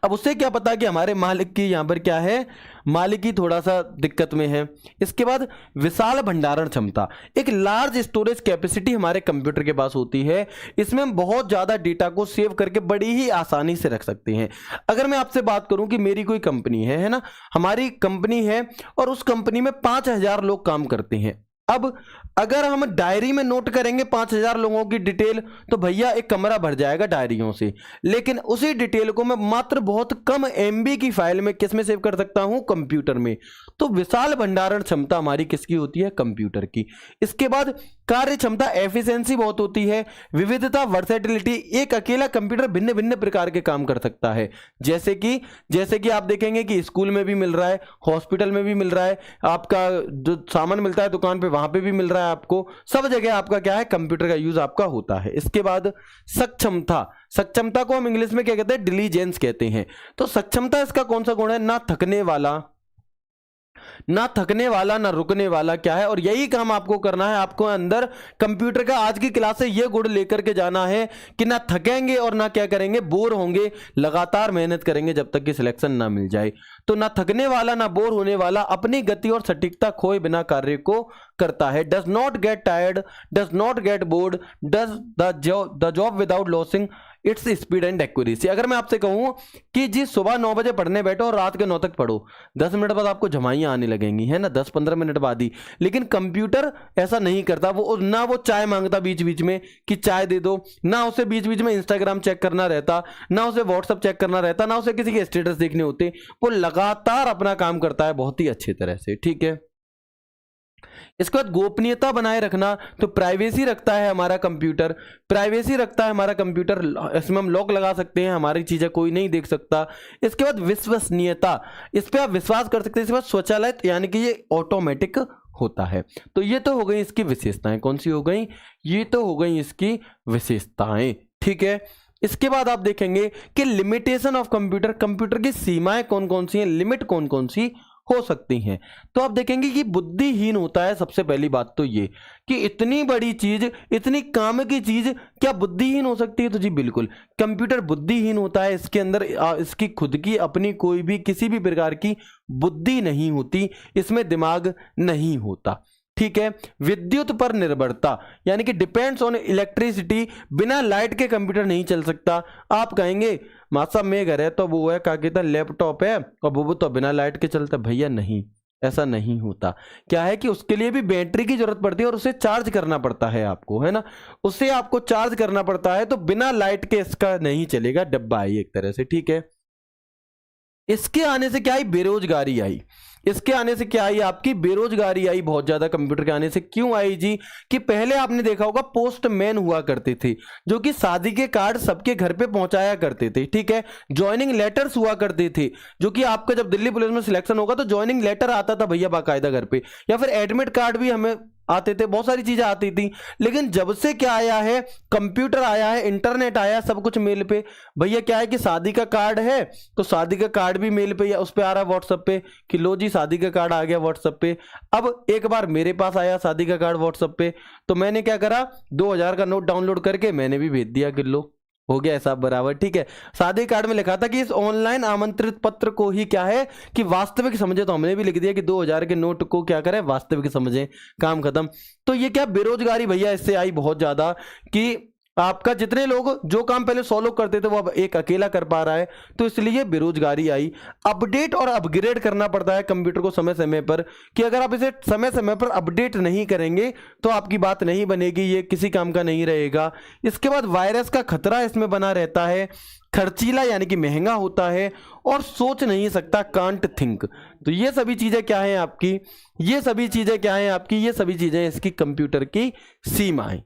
अब उससे क्या पता कि हमारे मालिक की यहां पर क्या है, मालिक ही थोड़ा सा दिक्कत में है। इसके बाद विशाल भंडारण क्षमता, एक लार्ज स्टोरेज कैपेसिटी हमारे कंप्यूटर के पास होती है। इसमें हम बहुत ज्यादा डेटा को सेव करके बड़ी ही आसानी से रख सकते हैं। अगर मैं आपसे बात करूं कि मेरी कोई कंपनी है ना, हमारी कंपनी है और उस कंपनी में 5000 लोग काम करते हैं, अब अगर हम डायरी में नोट करेंगे 5000 लोगों की डिटेल तो भैया एक कमरा भर जाएगा डायरियों से, लेकिन उसी डिटेल को मैं मात्र बहुत कम एमबी की फाइल में किस में सेव कर सकता हूं, कंप्यूटर में। तो विशाल भंडारण क्षमता हमारी किसकी होती है, कंप्यूटर की। इसके बाद कार्य क्षमता, एफिशिएंसी बहुत होती है। विविधता, वर्सेटिलिटी, एक अकेला कंप्यूटर भिन्न भिन्न प्रकार के काम कर सकता है। जैसे कि आप देखेंगे कि स्कूल में भी मिल रहा है, हॉस्पिटल में भी मिल रहा है, आपका जो सामान मिलता है दुकान पे वहां पे भी मिल रहा है, आपको सब जगह आपका क्या है, कंप्यूटर का यूज आपका होता है। इसके बाद सक्षमता को हम इंग्लिश में क्या कहते हैं, डिलीजेंस कहते हैं। तो सक्षमता इसका कौन सा गुण है, ना थकने वाला ना रुकने वाला, क्या है, और यही काम आपको करना है। आपको अंदर कंप्यूटर का आज की क्लास से यह गुण लेकर के जाना है कि ना थकेंगे और ना क्या करेंगे, बोर होंगे, लगातार मेहनत करेंगे जब तक कि सिलेक्शन ना मिल जाए। तो ना थकने वाला ना बोर होने वाला, अपनी गति और सटीकता खोए बिना कार्य को करता है। Does not get tired, does not get bored, does the job without losing its speed and accuracy. अगर मैं आपसे कहूं कि जी सुबह 9 बजे पढ़ने बैठो और रात के 9 तक पढ़ो, 10 मिनट बाद आपको झमाइयां आने लगेंगी, है ना, 10-15 मिनट बाद ही। लेकिन कंप्यूटर ऐसा नहीं करता, वो चाय मांगता बीच बीच में कि चाय दे दो, ना उसे बीच बीच में इंस्टाग्राम चेक करना रहता, ना उसे व्हाट्सएप चेक करना रहता, ना उसे किसी के स्टेटस देखने होते। वो लगातार अपना काम करता है बहुत ही अच्छी तरह से, ठीक है। इसके बाद गोपनीयता बनाए रखना, तो प्राइवेसी रखता है हमारा कंप्यूटर, इसमें हम लॉक लगा सकते हैं, हमारी चीजें कोई नहीं देख सकता। इसके बाद विश्वसनीयता, इस पे आप विश्वास कर सकते हैं। इसके बाद स्वचालित, यानी कि ये ऑटोमेटिक होता है। तो ये तो हो गई इसकी विशेषताएं, कौन सी हो गई, ये तो हो गई इसकी विशेषताएं, ठीक है। इसके बाद आप देखेंगे कि लिमिटेशन ऑफ कंप्यूटर की सीमाएं कौन कौन सी हैं, लिमिट कौन कौन सी हो सकती हैं। तो आप देखेंगे कि बुद्धिहीन होता है। सबसे पहली बात तो ये कि इतनी बड़ी चीज, इतनी काम की चीज क्या बुद्धिहीन हो सकती है, तो जी बिल्कुल कंप्यूटर बुद्धिहीन होता है। इसके अंदर इसकी खुद की अपनी कोई भी किसी भी प्रकार की बुद्धि नहीं होती, इसमें दिमाग नहीं होता, ठीक है। विद्युत पर निर्भरता, यानी कि डिपेंड्स ऑन इलेक्ट्रिसिटी, बिना लाइट के कंप्यूटर नहीं चल सकता। आप कहेंगे मासा में घर है तो वो है, क्या कहता है, लैपटॉप है और वो तो बिना लाइट के चलता, भैया नहीं, ऐसा नहीं होता। क्या है कि उसके लिए भी बैटरी की जरूरत पड़ती है और उसे चार्ज करना पड़ता है आपको, है ना, उसे आपको चार्ज करना पड़ता है। तो बिना लाइट के इसका नहीं चलेगा, डब्बा है एक तरह से, ठीक है। इसके आने से क्या आई, बेरोजगारी आई। इसके आने से क्या आई, आपकी बेरोजगारी आई बहुत ज्यादा कंप्यूटर के आने से। क्यों आई जी, कि पहले आपने देखा होगा पोस्टमैन हुआ करते थे, जो कि शादी के कार्ड सबके घर पे पहुंचाया करते थे, ठीक है। ज्वाइनिंग लेटर्स हुआ करते थे, जो कि आपका जब दिल्ली पुलिस में सिलेक्शन होगा तो ज्वाइनिंग लेटर आता था भैया बाकायदा घर पे, या फिर एडमिट कार्ड भी हमें आते थे, बहुत सारी चीजें आती थी। लेकिन जब से क्या आया है, कंप्यूटर आया है, इंटरनेट आया, सब कुछ मेल पे। भैया क्या है कि शादी का कार्ड है तो शादी का कार्ड भी मेल पे या उस पे आ रहा है, व्हाट्सएप पे, कि लो जी शादी का कार्ड आ गया व्हाट्सएप पे। अब एक बार मेरे पास आया शादी का कार्ड व्हाट्सएप पे, तो मैंने क्या करा, 2000 का नोट डाउनलोड करके मैंने भी भेज दिया कि लो हो गया हिसाब बराबर, ठीक है। शादी कार्ड में लिखा था कि इस ऑनलाइन आमंत्रित पत्र को ही क्या है कि वास्तविक समझे, तो हमने भी लिख दिया कि 2000 के नोट को क्या करें, वास्तविक समझें, काम खत्म। तो ये क्या बेरोजगारी भैया इससे आई बहुत ज्यादा, कि आपका जितने लोग जो काम पहले 100 लोग करते थे वो अब एक अकेला कर पा रहा है, तो इसलिए बेरोजगारी आई। अपडेट और अपग्रेड करना पड़ता है कंप्यूटर को समय समय पर, कि अगर आप इसे समय समय पर अपडेट नहीं करेंगे तो आपकी बात नहीं बनेगी, ये किसी काम का नहीं रहेगा। इसके बाद वायरस का खतरा इसमें बना रहता है। खर्चीला यानी कि महंगा होता है, और सोच नहीं सकता, कांट थिंक। तो ये सभी चीजें क्या है आपकी, ये सभी चीजें इसकी कंप्यूटर की सीमाएं।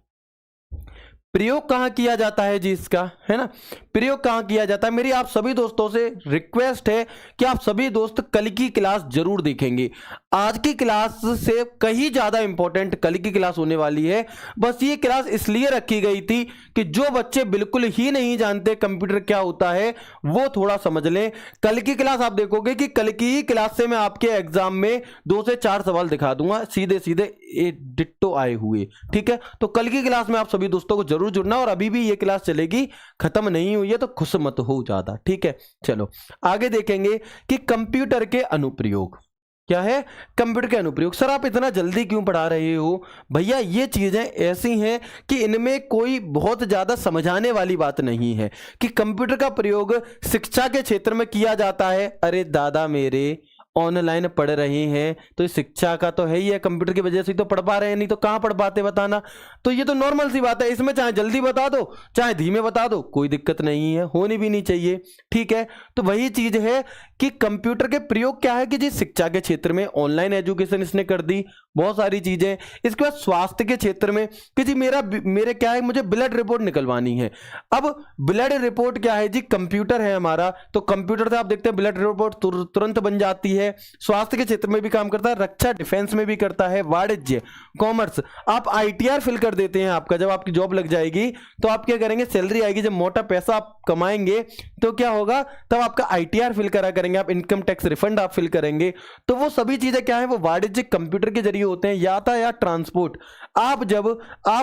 प्रयोग कहां किया जाता है जी इसका, है ना, प्रयोग कहां किया जाता है। मेरी आप सभी दोस्तों से रिक्वेस्ट है कि आप सभी दोस्त कल की क्लास जरूर देखेंगे। आज की क्लास से कहीं ज्यादा इंपॉर्टेंट कल की क्लास होने वाली है। बस ये क्लास इसलिए रखी गई थी कि जो बच्चे बिल्कुल ही नहीं जानते कंप्यूटर क्या होता है वो थोड़ा समझ लें। कल की क्लास आप देखोगे कि कल की ही क्लास से मैं आपके एग्जाम में 2 से 4 सवाल दिखा दूंगा, सीधे सीधे डिट्टो आए हुए, ठीक है। तो कल की क्लास में आप सभी दोस्तों को जरूर जुड़ना, और अभी भी ये क्लास चलेगी, खत्म नहीं हुई है, तो खुश मत हो ज्यादा, ठीक है। चलो आगे देखेंगे कि कंप्यूटर के अनुप्रयोग क्या है, कंप्यूटर के अनुप्रयोग। सर आप इतना जल्दी क्यों पढ़ा रहे हो, भैया ये चीजें ऐसी हैं कि इनमें कोई बहुत ज्यादा समझाने वाली बात नहीं है। कि कंप्यूटर का प्रयोग शिक्षा के क्षेत्र में किया जाता है, अरे दादा मेरे, ऑनलाइन पढ़ रहे हैं, तो इस शिक्षा का तो है ही है, कंप्यूटर की वजह से ही तो पढ़ पा रहे हैं, नहीं तो कहाँ पढ़ पाते बताना। तो ये तो नॉर्मल सी बात है, इसमें चाहे जल्दी बता दो चाहे धीमे बता दो, कोई दिक्कत नहीं है, होनी भी नहीं चाहिए। ठीक है, तो वही चीज है कि कंप्यूटर के प्रयोग क्या है कि जी शिक्षा के क्षेत्र में ऑनलाइन एजुकेशन इसने कर दी, बहुत सारी चीजें। इसके बाद स्वास्थ्य के क्षेत्र में कि जी मेरे क्या है, मुझे ब्लड रिपोर्ट निकलवानी है। अब ब्लड रिपोर्ट क्या है जी, कंप्यूटर है हमारा, तो कंप्यूटर से आप देखते हैं ब्लड रिपोर्ट तुरंत बन जाती है। स्वास्थ्य के क्षेत्र में भी काम करता है, रक्षा डिफेंस में भी करता है, वाणिज्य कॉमर्स। आप आईटीआर फिल कर देते हैं, आपका जब आपकी जॉब लग जाएगी तो आप क्या करेंगे, सैलरी आएगी, जब मोटा पैसा आप कमाएंगे तो क्या होगा, तब आपका आईटीआर फिल करा करेंगे आप, इनकम टैक्स रिफंड आप फिल करेंगे। तो वो सभी चीजें क्या है, वो वाणिज्यिक कंप्यूटर के जरिए होते हैं। यातायात ट्रांसपोर्ट, आप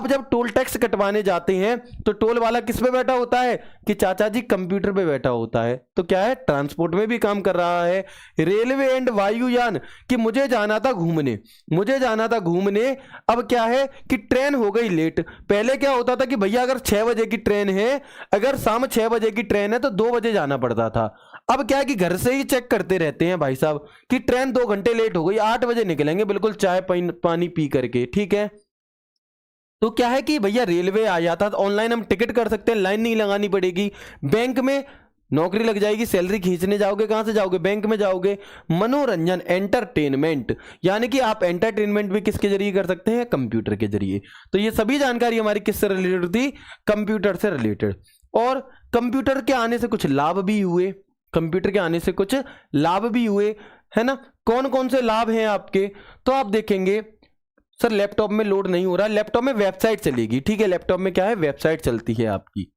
जब टोल टैक्स कटवाने जाते हैं तो टोल वाला किस पे बैठा होता है कि चाचा जी कंप्यूटर पे बैठा होता है, तो क्या है, ट्रांसपोर्ट में भी काम कर रहा है। रेलवे एंड वायुयान कि मुझे जाना था घूमने, अब क्या है कि ट्रेन हो गई लेट। पहले क्या होता था कि भैया अगर 6 बजे की ट्रेन है, अगर शाम 6 बजे की ट्रेन है तो 2 बजे जाना पड़ता था। अब क्या है कि घर से ही चेक करते रहते हैं भाई साहब कि ट्रेन 2 घंटे लेट हो गई, 8 बजे निकलेंगे बिल्कुल चाय पानी पी करके। ठीक है, तो क्या है कि भैया रेलवे आ जाता, ऑनलाइन हम टिकट कर सकते हैं, लाइन नहीं लगानी पड़ेगी। बैंक में नौकरी लग जाएगी, सैलरी खींचने जाओगे, कहां से जाओगे, बैंक में जाओगे। मनोरंजन एंटरटेनमेंट, यानी कि आप एंटरटेनमेंट भी किसके जरिए कर सकते हैं, कंप्यूटर के जरिए। तो ये सभी जानकारी हमारी किससे रिलेटेड थी, कंप्यूटर से रिलेटेड। और कंप्यूटर के आने से कुछ लाभ भी हुए, है ना। कौन कौन से लाभ हैं आपके, तो आप देखेंगे सर लैपटॉप में लोड नहीं हो रहा, लैपटॉप में वेबसाइट चलेगी। ठीक है, लैपटॉप में क्या है, वेबसाइट चलती है आपकी।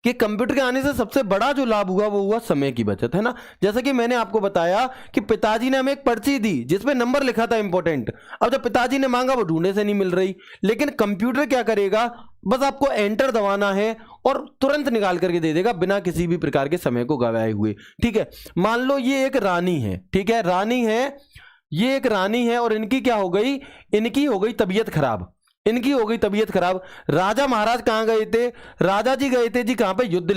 कि कंप्यूटर के आने से सबसे बड़ा जो लाभ हुआ वो हुआ समय की बचत, है ना। जैसा कि मैंने आपको बताया कि पिताजी ने हमें एक पर्ची दी जिसमें नंबर लिखा था इंपॉर्टेंट, अब जब पिताजी ने मांगा वो ढूंढने से नहीं मिल रही, लेकिन कंप्यूटर क्या करेगा, बस आपको एंटर दबाना है और तुरंत निकाल करके दे देगा बिना किसी भी प्रकार के समय को गवाए हुए। ठीक है, मान लो ये एक रानी है, ठीक है, ये एक रानी है और इनकी क्या हो गई, इनकी हो गई तबीयत खराब। राजा महाराज कहां गए थे, राजा जी गए थे जी कहां पे, युद्ध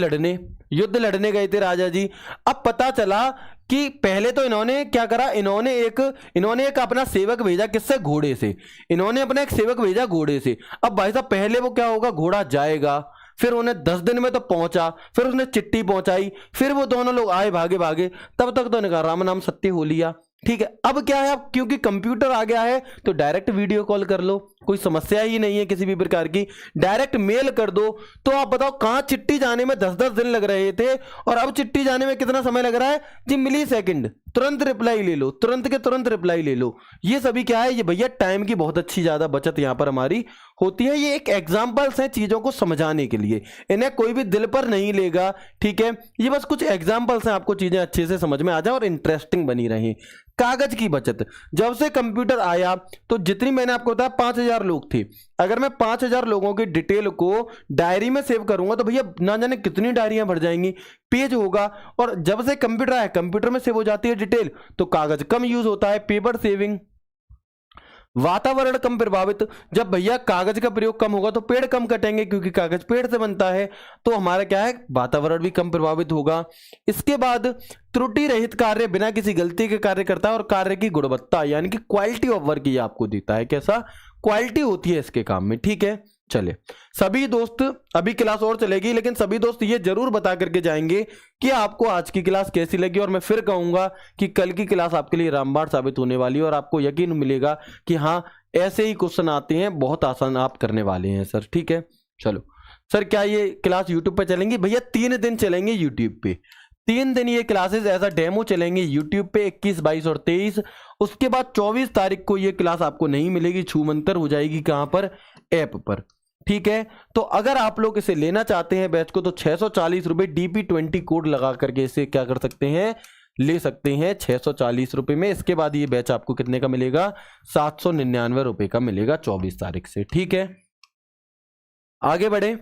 लड़ने गए थे राजा जी। अब पता चला कि पहले तो इन्होंने क्या करा, इन्होंने एक अपना सेवक भेजा, किससे, घोड़े से। इन्होंने अपना एक सेवक भेजा घोड़े से। अब भाई साहब पहले वो क्या होगा, घोड़ा जाएगा, फिर उन्हें 10 दिन में तो पहुंचा, फिर उसने चिट्ठी पहुंचाई, फिर वो दोनों लोग आए भागे, तब तक तो इनका राम नाम सत्य हो लिया। ठीक है, अब क्या है, अब क्योंकि कंप्यूटर आ गया है तो डायरेक्ट वीडियो कॉल कर लो, कोई समस्या ही नहीं है किसी भी प्रकार की, डायरेक्ट मेल कर दो। तो आप बताओ, कहां चिट्ठी जाने में 10-10 दिन लग रहे थे और अब चिट्ठी जाने में कितना समय लग रहा है जी, मिली सेकंड, तुरंत रिप्लाई ले लो, तुरंत रिप्लाई ले लो। ये सभी क्या है, ये भैया टाइम की बहुत अच्छी ज्यादा बचत यहां पर हमारी होती है। ये एक एग्जाम्पल्स है चीजों को समझाने के लिए, इन्हें कोई भी दिल पर नहीं लेगा। ठीक है, ये बस कुछ एग्जाम्पल्स हैं, आपको चीजें अच्छे से समझ में आ जाए और इंटरेस्टिंग बनी रहे। कागज की बचत, जब से कंप्यूटर आया तो जितनी मैंने आपको बताया 5000 लोग थे, अगर मैं 5000 लोगों की डिटेल को डायरी में सेव करूंगा तो भैया ना जाने कितनी डायरियां भर जाएंगी, पेज होगा। और जब से कंप्यूटर आया, कंप्यूटर में सेव हो जाती है डिटेल, तो कागज कम यूज होता है, पेपर सेविंग। वातावरण कम प्रभावित, जब भैया कागज का प्रयोग कम होगा तो पेड़ कम कटेंगे क्योंकि कागज पेड़ से बनता है, तो हमारा क्या है, वातावरण भी कम प्रभावित होगा। इसके बाद त्रुटि रहित कार्य, बिना किसी गलती के कार्य करता है और कार्य की गुणवत्ता यानी कि क्वालिटी ऑफ वर्क ये आपको देता है, कैसा क्वालिटी होती है इसके काम में। ठीक है, चले सभी दोस्त, अभी क्लास और चलेगी लेकिन सभी दोस्त ये जरूर बता करके जाएंगे कि आपको आज की क्लास कैसी लगी। और मैं फिर कहूंगा कि कल की क्लास आपके लिए रामबाण साबित होने वाली है और आपको यकीन मिलेगा कि हाँ ऐसे ही क्वेश्चन आते हैं, बहुत आसान आप करने वाले हैं सर। ठीक है, चलो सर, क्या ये क्लास यूट्यूब पे चलेंगी भैया? 3 दिन चलेंगे यूट्यूब पे, 3 दिन ये क्लासेस ऐसा डेमो चलेंगे यूट्यूब पे, 21, 22 और 23। उसके बाद 24 तारीख को ये क्लास आपको नहीं मिलेगी, छूमंतर हो जाएगी कहां पर, ऐप पर। ठीक है, तो अगर आप लोग इसे लेना चाहते हैं बैच को तो 640 रुपए DP20 कोड लगा करके इसे क्या कर सकते हैं, ले सकते हैं 640 रुपए में। इसके बाद ये बैच आपको कितने का मिलेगा, 799 रुपए का मिलेगा 24 तारीख से। ठीक है, आगे बढ़े।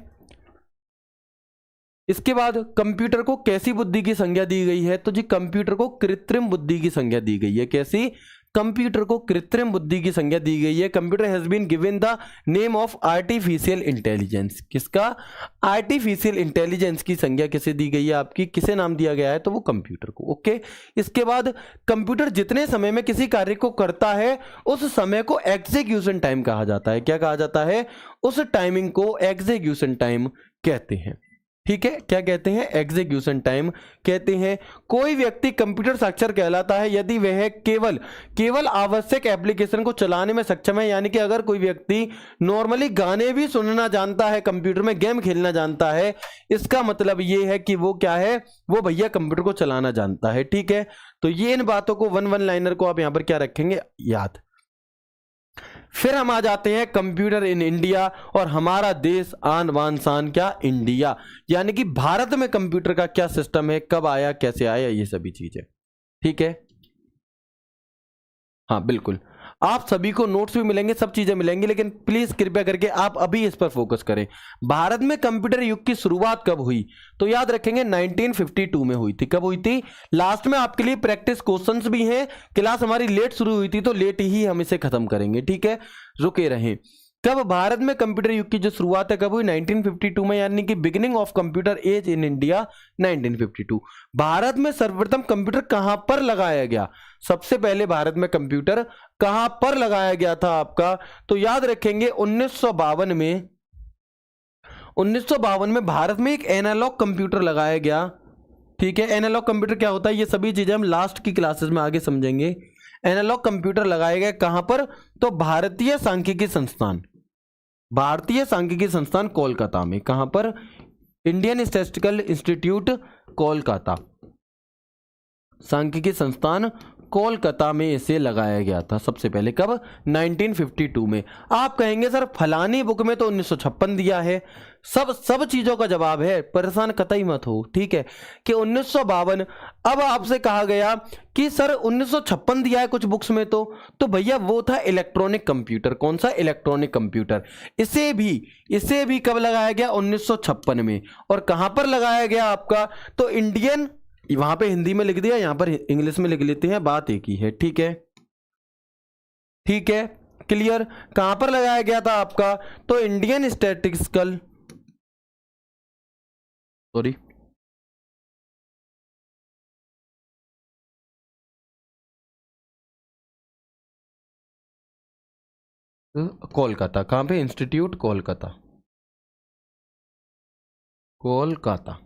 इसके बाद कंप्यूटर को कैसी बुद्धि की संज्ञा दी गई है, तो जी कंप्यूटर को कृत्रिम बुद्धि की संज्ञा दी गई है। कैसी, कंप्यूटर को कृत्रिम बुद्धि की संज्ञा दी गई है। Computer has been given the name of artificial intelligence. किसका? आर्टिफिशियल इंटेलिजेंस की संज्ञा किसे दी गई है आपकी, किसे नाम दिया गया है? तो वो कंप्यूटर को। ओके, इसके बाद कंप्यूटर जितने समय में किसी कार्य को करता है उस समय को एग्जीक्यूशन टाइम कहा जाता है। क्या कहा जाता है? उस टाइमिंग को एग्जीक्यूशन टाइम कहते हैं। ठीक है, क्या कहते हैं? एग्जीक्यूशन टाइम कहते हैं। कोई व्यक्ति कंप्यूटर साक्षर कहलाता है यदि वह केवल आवश्यक एप्लीकेशन को चलाने में सक्षम है। यानी कि अगर कोई व्यक्ति नॉर्मली गाने भी सुनना जानता है, कंप्यूटर में गेम खेलना जानता है, इसका मतलब यह है कि वो क्या है? वो भैया कंप्यूटर को चलाना जानता है। ठीक है, तो ये इन बातों को वन लाइनर को आप यहां पर क्या रखेंगे? याद। फिर हम आ जाते हैं कंप्यूटर इन इंडिया, और हमारा देश आन बान शान क्या? इंडिया। यानी कि भारत में कंप्यूटर का क्या सिस्टम है, कब आया, कैसे आया, ये सभी चीजें। ठीक है, हाँ बिल्कुल, आप सभी को नोट्स भी मिलेंगे, सब चीजें मिलेंगी, लेकिन प्लीज कृपया करके आप अभी इस पर फोकस करें। भारत में कंप्यूटर युग की शुरुआत कब हुई? तो याद रखेंगे 1952 में हुई थी। कब हुई थी? लास्ट में आपके लिए प्रैक्टिस क्वेश्चंस भी हैं। क्लास हमारी लेट शुरू हुई थी तो लेट ही हम इसे खत्म करेंगे। ठीक है, रुके रहें। कब भारत में कंप्यूटर युग की जो शुरुआत है कब हुई? 1952 में, यानी कि beginning of computer age in India 1952। भारत में सर्वप्रथम कंप्यूटर कहां पर लगाया गया? सबसे पहले भारत में कंप्यूटर कहां पर लगाया गया था आपका? तो याद रखेंगे 1952 में। 1952 में भारत में एक एनालॉग कंप्यूटर लगाया गया। ठीक है, एनालॉग कंप्यूटर क्या होता है, ये सभी चीजें हम लास्ट की क्लासेस में आगे समझेंगे। एनालॉग कंप्यूटर लगाए गए कहां पर? तो भारतीय सांख्यिकी संस्थान, भारतीय सांख्यिकी संस्थान कोलकाता में। कहां पर? इंडियन स्टैटिस्टिकल इंस्टीट्यूट कोलकाता, सांख्यिकी संस्थान कोलकाता में इसे लगाया गया था सबसे पहले। कब? 1952 में। आप कहेंगे सर फलानी बुक में तो 1956 दिया है। सब चीजों का जवाब है, परेशान कतई मत हो। ठीक है, कि 1952। अब आपसे कहा गया कि सर 1956 दिया है कुछ बुक्स में, तो भैया वो था इलेक्ट्रॉनिक कंप्यूटर। कौन सा? Electronic computer. इसे भी कब लगाया गया? 1956 में। और कहां पर लगाया गया आपका? तो इंडियन, वहां पे हिंदी में लिख दिया, यहां पर इंग्लिश में लिख लेते हैं, बात एक ही है। ठीक है, ठीक है, क्लियर। कहां पर लगाया गया था आपका? तो इंडियन स्टैटिस्टिकल, सॉरी, कोलकाता। कहां पे? इंस्टीट्यूट कोलकाता, कोलकाता।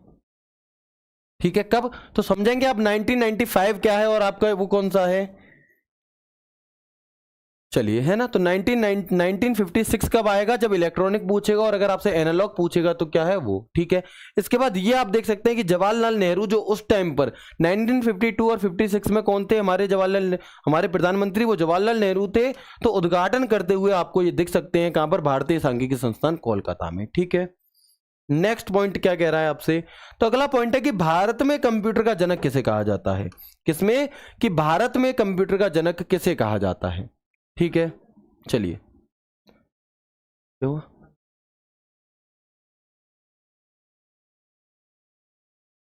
ठीक है, कब? तो समझेंगे आप 1995 क्या है और आपका वो कौन सा है। चलिए, है ना, तो 1956 कब आएगा? जब इलेक्ट्रॉनिक पूछेगा, और अगर आपसे एनालॉग पूछेगा तो क्या है वो। ठीक है, इसके बाद ये आप देख सकते हैं कि जवाहरलाल नेहरू जो उस टाइम पर 1952 और 56 में कौन थे? हमारे प्रधानमंत्री वो जवाहरलाल नेहरू थे। तो उद्घाटन करते हुए आपको ये दिख सकते हैं कहां पर? भारतीय सांख्यिकी संस्थान कोलकाता में। ठीक है, नेक्स्ट पॉइंट क्या कह रहा है आपसे? तो अगला पॉइंट है कि भारत में कंप्यूटर का जनक किसे कहा जाता है? किसमें? कि भारत में कंप्यूटर का जनक किसे कहा जाता है? ठीक है, चलिए, क्या हुआ?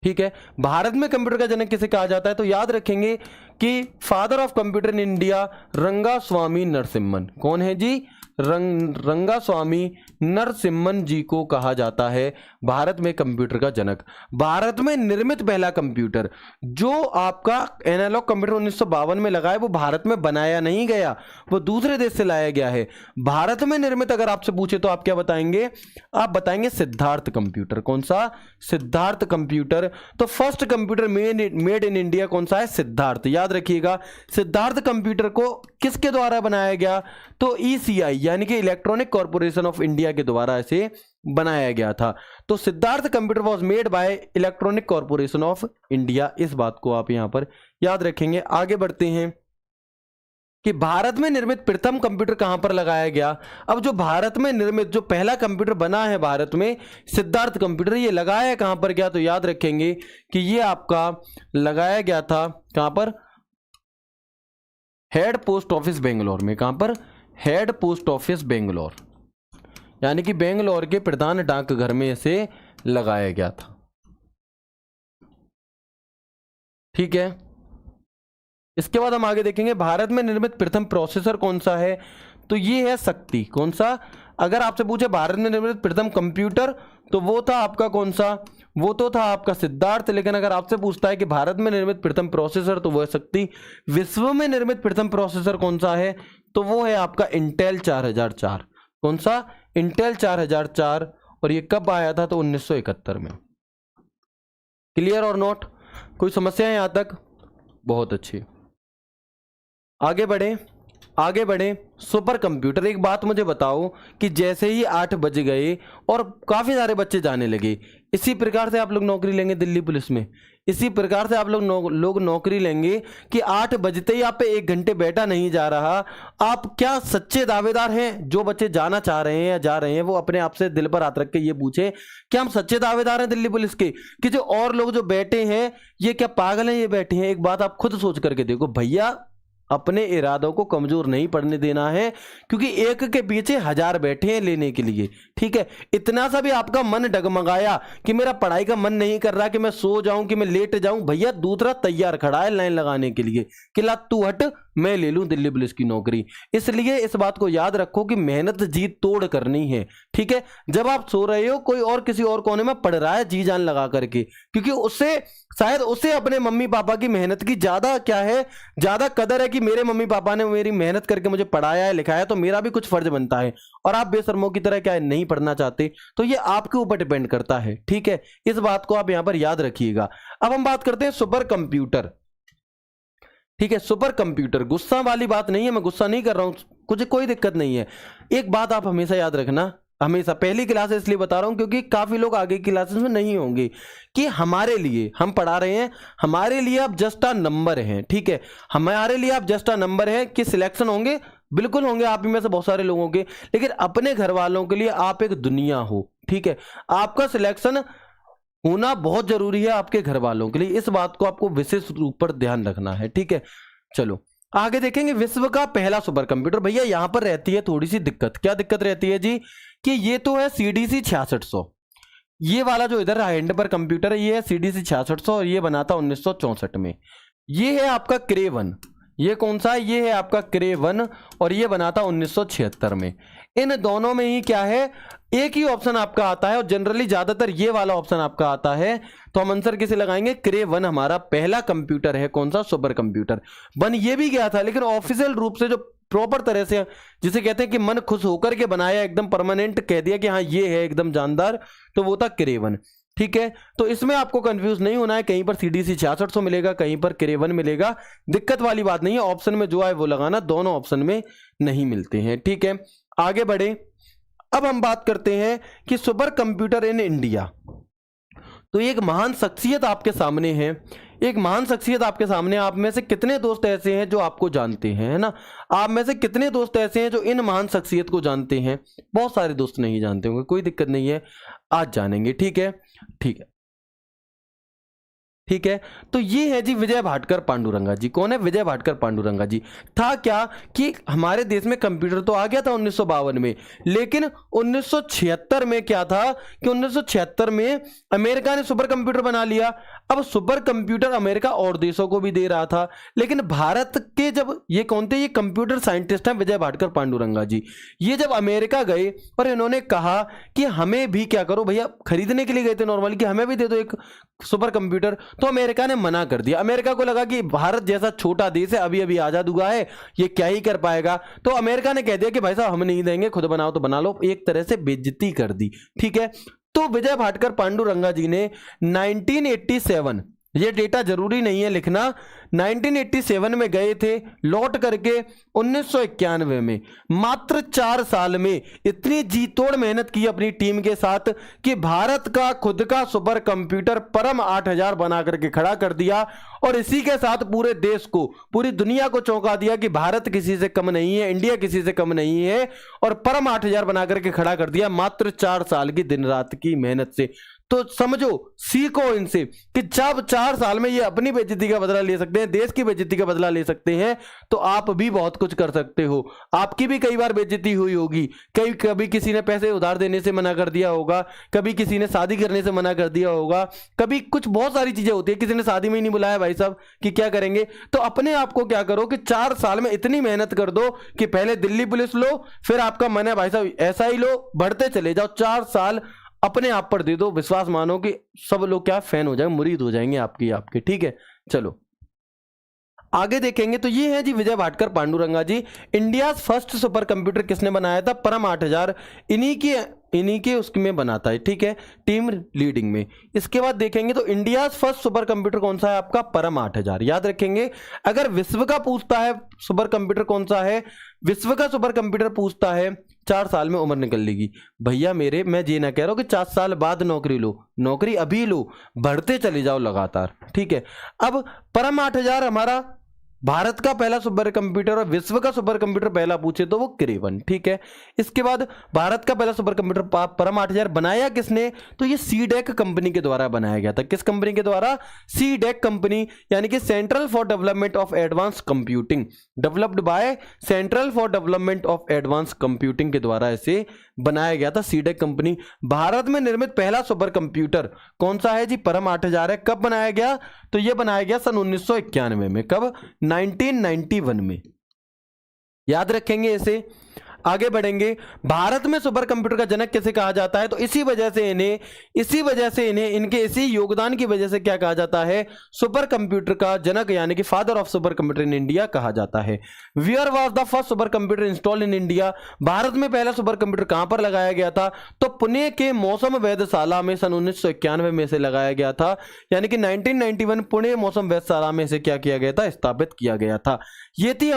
ठीक है, भारत में कंप्यूटर का जनक किसे कहा जाता है? तो याद रखेंगे कि father of computer in India Rangaswamy Narasimhan. कौन है जी? रंगास्वामी नरसिम्हन जी को कहा जाता है भारत में कंप्यूटर का जनक। भारत में निर्मित पहला कंप्यूटर जो आपका एनालॉग कंप्यूटर 1952 में लगा है, वो भारत में बनाया नहीं गया, वो दूसरे देश से लाया गया है। भारत में निर्मित अगर आपसे पूछे तो आप क्या बताएंगे? आप बताएंगे सिद्धार्थ कंप्यूटर। कौन सा? सिद्धार्थ कंप्यूटर। तो first computer made in India कौन सा है? सिद्धार्थ। याद रखिएगा, सिद्धार्थ कंप्यूटर को किसके द्वारा बनाया गया? तो ईसीआई यानी कि इलेक्ट्रॉनिक कॉर्पोरेशन ऑफ इंडिया के द्वारा इसे बनाया गया था। तो Siddharth computer was made by electronic corporation of India. इस बात को आप यहां पर याद रखेंगे। आगे बढ़ते हैं कि भारत में निर्मित प्रथम कंप्यूटर कहां पर लगाया गया। अब जो भारत में निर्मित जो पहला कंप्यूटर बना है भारत में, सिद्धार्थ कंप्यूटर, ये लगाया कहां पर गया? तो याद रखेंगे कि ये आपका लगाया गया था कहां पर? हेड पोस्ट ऑफिस बेंगलोर में। कहां पर? हेड पोस्ट ऑफिस बेंगलोर, यानी कि बेंगलोर के प्रधान डाकघर में इसे लगाया गया था। ठीक है, इसके बाद हम आगे देखेंगे भारत में निर्मित प्रथम प्रोसेसर कौन सा है, तो ये है शक्ति। कौन सा? अगर आपसे पूछे भारत में निर्मित प्रथम कंप्यूटर, तो वो था आपका कौन सा? वो तो था आपका सिद्धार्थ। लेकिन अगर आपसे पूछता है कि भारत में निर्मित प्रथम प्रोसेसर, तो वो है शक्ति। विश्व में निर्मित प्रथम प्रोसेसर कौन सा है, तो वो है आपका इंटेल 4004। कौन सा? इंटेल 4004। और ये कब आया था, तो 1971 में। क्लियर और नोट? कोई समस्या है यहां तक? बहुत अच्छी। आगे बढ़े, आगे बढ़े। सुपर कंप्यूटर, एक बात मुझे बताओ कि जैसे ही 8 बज गए और काफी सारे बच्चे जाने लगे, इसी प्रकार से आप लोग नौकरी लेंगे दिल्ली पुलिस में। इसी प्रकार से आप लोग नौकरी लेंगे कि 8 बजते ही आप पे 1 घंटे बैठा नहीं जा रहा। आप क्या सच्चे दावेदार हैं? जो बच्चे जाना चाह रहे हैं या जा रहे हैं, वो अपने आप से दिल पर हाथ रख के ये पूछे कि हम सच्चे दावेदार हैं दिल्ली पुलिस के, कि जो और लोग जो बैठे हैं ये क्या पागल हैं ये बैठे हैं? एक बात आप खुद सोच करके देखो भैया, अपने इरादों को कमजोर नहीं पड़ने देना है, क्योंकि एक के पीछे 1000 बैठे हैं लेने के लिए। ठीक है, इतना सा भी आपका मन डगमगाया कि मेरा पढ़ाई का मन नहीं कर रहा, कि मैं सो जाऊं, कि मैं लेट जाऊं, भैया दूसरा तैयार खड़ा है लाइन लगाने के लिए कि ला तू हट, मैं ले लूं दिल्ली पुलिस की नौकरी। इसलिए इस बात को याद रखो कि मेहनत जी तोड़ करनी है। ठीक है, जब आप सो रहे हो, कोई और किसी और कोने में पढ़ रहा है जी जान लगा करके, क्योंकि उससे शायद उसे अपने मम्मी पापा की मेहनत की ज्यादा क्या है, ज्यादा कदर है कि मेरे मम्मी पापा ने मेरी मेहनत करके मुझे पढ़ाया है, लिखाया है, तो मेरा भी कुछ फर्ज बनता है। और आप बेशर्मों की तरह क्या है, नहीं पढ़ना चाहते, तो ये आपके ऊपर डिपेंड करता है। ठीक है, इस बात को आप यहां पर याद रखिएगा। अब हम बात करते हैं सुपर कंप्यूटर। ठीक है, सुपर कंप्यूटर, गुस्सा वाली बात नहीं है, मैं गुस्सा नहीं कर रहा हूं, कुछ कोई दिक्कत नहीं है। एक बात आप हमेशा याद रखना, हमेशा पहली क्लास इसलिए बता रहा हूं क्योंकि काफी लोग आगे की क्लासेस में नहीं होंगे, कि हमारे लिए हम पढ़ा रहे हैं, हमारे लिए आप जस्ट अ नंबर हैं। ठीक है, हमारे लिए आप जस्ट अ नंबर हैं। कि सिलेक्शन होंगे, बिल्कुल होंगे, आप ही में से बहुत सारे लोगों के, लेकिन अपने घर वालों के लिए आप एक दुनिया हो। ठीक है, आपका सिलेक्शन होना बहुत जरूरी है आपके घर वालों के लिए, इस बात को आपको विशेष रूप पर ध्यान रखना है। ठीक है, चलो आगे देखेंगे। विश्व का पहला सुपर कंप्यूटर, भैया यहां पर रहती है थोड़ी सी दिक्कत। क्या दिक्कत रहती है जी? कि ये तो है CDC 6600, ये वाला जो इधर हैंड पर कंप्यूटर है ये है CDC 6600, और ये बना था 1964 में। ये है आपका क्रे-1, ये कौन सा है? ये है आपका क्रे-1, और ये बना था 1976 में। इन दोनों में ही क्या है, एक ही ऑप्शन आपका आता है, और जनरली ज्यादातर ये वाला ऑप्शन आपका आता है। तो हम आंसर किसे लगाएंगे? क्रे-1 हमारा पहला कंप्यूटर है। कौन सा? Super computer. बन ये भी गया था, लेकिन ऑफिशियल रूप से जो प्रॉपर तरह से, जिसे कहते हैं कि मन खुश होकर के बनाया, एकदम परमानेंट कह दिया कि हाँ ये है एकदम जानदार, तो वो था क्रे-1। ठीक है, तो इसमें आपको कंफ्यूज नहीं होना है, कहीं पर CDC 6600 मिलेगा, कहीं पर क्रे-1 मिलेगा, दिक्कत वाली बात नहीं है। ऑप्शन में जो है वो लगाना, दोनों ऑप्शन में नहीं मिलते हैं। ठीक है, आगे बढ़े। अब हम बात करते हैं कि सुपर कंप्यूटर इन इंडिया। तो एक महान शख्सियत आपके सामने है, एक महान शख्सियत आपके सामने। आप में से कितने दोस्त ऐसे हैं जो आपको जानते हैं, है ना? आप में से कितने दोस्त ऐसे हैं जो इन महान शख्सियत को जानते हैं? बहुत सारे दोस्त नहीं जानते होंगे, कोई दिक्कत नहीं है, आज जानेंगे। ठीक है, ठीक है, ठीक है। तो ये है जी विजय भाटकर पांडुरंगा जी। कौन है? विजय भाटकर पांडुरंगा जी। था क्या कि हमारे देश में कंप्यूटर तो आ गया था 1952 में, लेकिन 1976 में क्या था कि 1976 में अमेरिका ने सुपर कंप्यूटर बना लिया। अब सुपर कंप्यूटर अमेरिका और देशों को भी दे रहा था, लेकिन भारत के जब ये कौन थे? ये कंप्यूटर साइंटिस्ट हैं विजय भाटकर पांडुरंगा जी। ये जब अमेरिका गए और इन्होंने कहा कि हमें भी क्या करो भैया, खरीदने के लिए गए थे नॉर्मली कि हमें भी दे दो एक सुपर कंप्यूटर, तो अमेरिका ने मना कर दिया। अमेरिका को लगा कि भारत जैसा छोटा देश है, अभी अभी आजाद हुआ है, ये क्या ही कर पाएगा, तो अमेरिका ने कह दिया कि भाई साहब हम नहीं देंगे, खुद बनाओ तो बना लो। एक तरह से बेइज्जती कर दी। ठीक है, तो विजय भाटकर पांडुरंगा जी ने 1987, ये डेटा जरूरी नहीं है लिखना, 1987 में गए थे, लौट करके 1991 में, मात्र 4 साल में इतनी जी तोड़ मेहनत की अपनी टीम के साथ कि भारत का खुद का सुपर कंप्यूटर परम 8000 बना करके खड़ा कर दिया, और इसी के साथ पूरे देश को, पूरी दुनिया को चौंका दिया कि भारत किसी से कम नहीं है, इंडिया किसी से कम नहीं है, और परम 8000 बना करके खड़ा कर दिया मात्र 4 साल की दिन रात की मेहनत से। तो समझो, सीखो इनसे कि जब 4 साल में ये अपनी बेइज्जती का बदला ले सकते हैं, देश की बेइज्जती का बदला ले सकते हैं, तो आप भी बहुत कुछ कर सकते हो। आपकी भी कई बार बेइज्जती हुई होगी, कभी किसी ने पैसे उधार देने से मना कर दिया होगा, कभी किसी ने शादी करने से मना कर दिया होगा, कभी कुछ बहुत सारी चीजें होती है, किसी ने शादी में ही नहीं बुलाया भाई साहब कि क्या करेंगे। तो अपने आप को क्या करो कि 4 साल में इतनी मेहनत कर दो कि पहले दिल्ली पुलिस लो, फिर आपका मन है भाई साहब ऐसा ही लो, बढ़ते चले जाओ। 4 साल अपने आप पर दे दो, विश्वास मानो कि सब लोग क्या फैन हो जाएंगे, मुरीद हो जाएंगे आपके। ठीक है, चलो आगे देखेंगे। तो ये है जी विजय भाटकर पांडुरंगा जी। इंडिया फर्स्ट सुपर कंप्यूटर किसने बनाया था? परम 8000 इन्हीं के उसमें बनाता है। ठीक है, टीम लीडिंग में। इसके बाद देखेंगे तो इंडिया फर्स्ट सुपर कंप्यूटर कौन सा है आपका? परम 8000 याद रखेंगे। अगर विश्व का पूछता है सुपर कंप्यूटर कौन सा है, विश्व का सुपर कंप्यूटर पूछता है, 4 साल में उम्र निकल लेगी भैया मेरे। मैं ये ना कह रहा हूं कि 4 साल बाद नौकरी लो, नौकरी अभी लो, बढ़ते चले जाओ लगातार। ठीक है, अब परम 8000 हमारा भारत का पहला सुपर कंप्यूटर और विश्व का सुपर कंप्यूटर पहला पूछे तो वो क्रेवन। ठीक है, इसके बाद भारत का पहला सुपर कंप्यूटर परम 8000 बनाया किसने? तो ये सीडेक कंपनी के द्वारा बनाया गया था। किस कंपनी के द्वारा? सीडेक कंपनी, यानी कि central for development of advance computing, developed by central for development of advance computing के द्वारा इसे बनाया गया था, सीडेक कंपनी। भारत में निर्मित पहला सुपर कंप्यूटर कौन सा है जी? परम 8000 है। कब बनाया गया? तो यह बनाया गया सन 1991 में। कब? 1991 में। याद रखेंगे इसे। आगे बढ़ेंगे। भारत में सुपर कंप्यूटर का जनक किसे कहा जाता है? तो इसी वजह से इन्हें इनके इसी योगदान की वजह से क्या कहा जाता है? सुपर कंप्यूटर का जनक, यानी कि father of super computer in India कहा जाता है। Where was the first super computer installed in India? भारत में पहला सुपर कंप्यूटर कहां पर लगाया गया था? तो पुणे के मौसम वेधशाला में सन 1991 में से लगाया गया था, यानी कि 1991 पुणे मौसम वेधशाला में से क्या किया गया था? स्थापित किया गया था। ये थी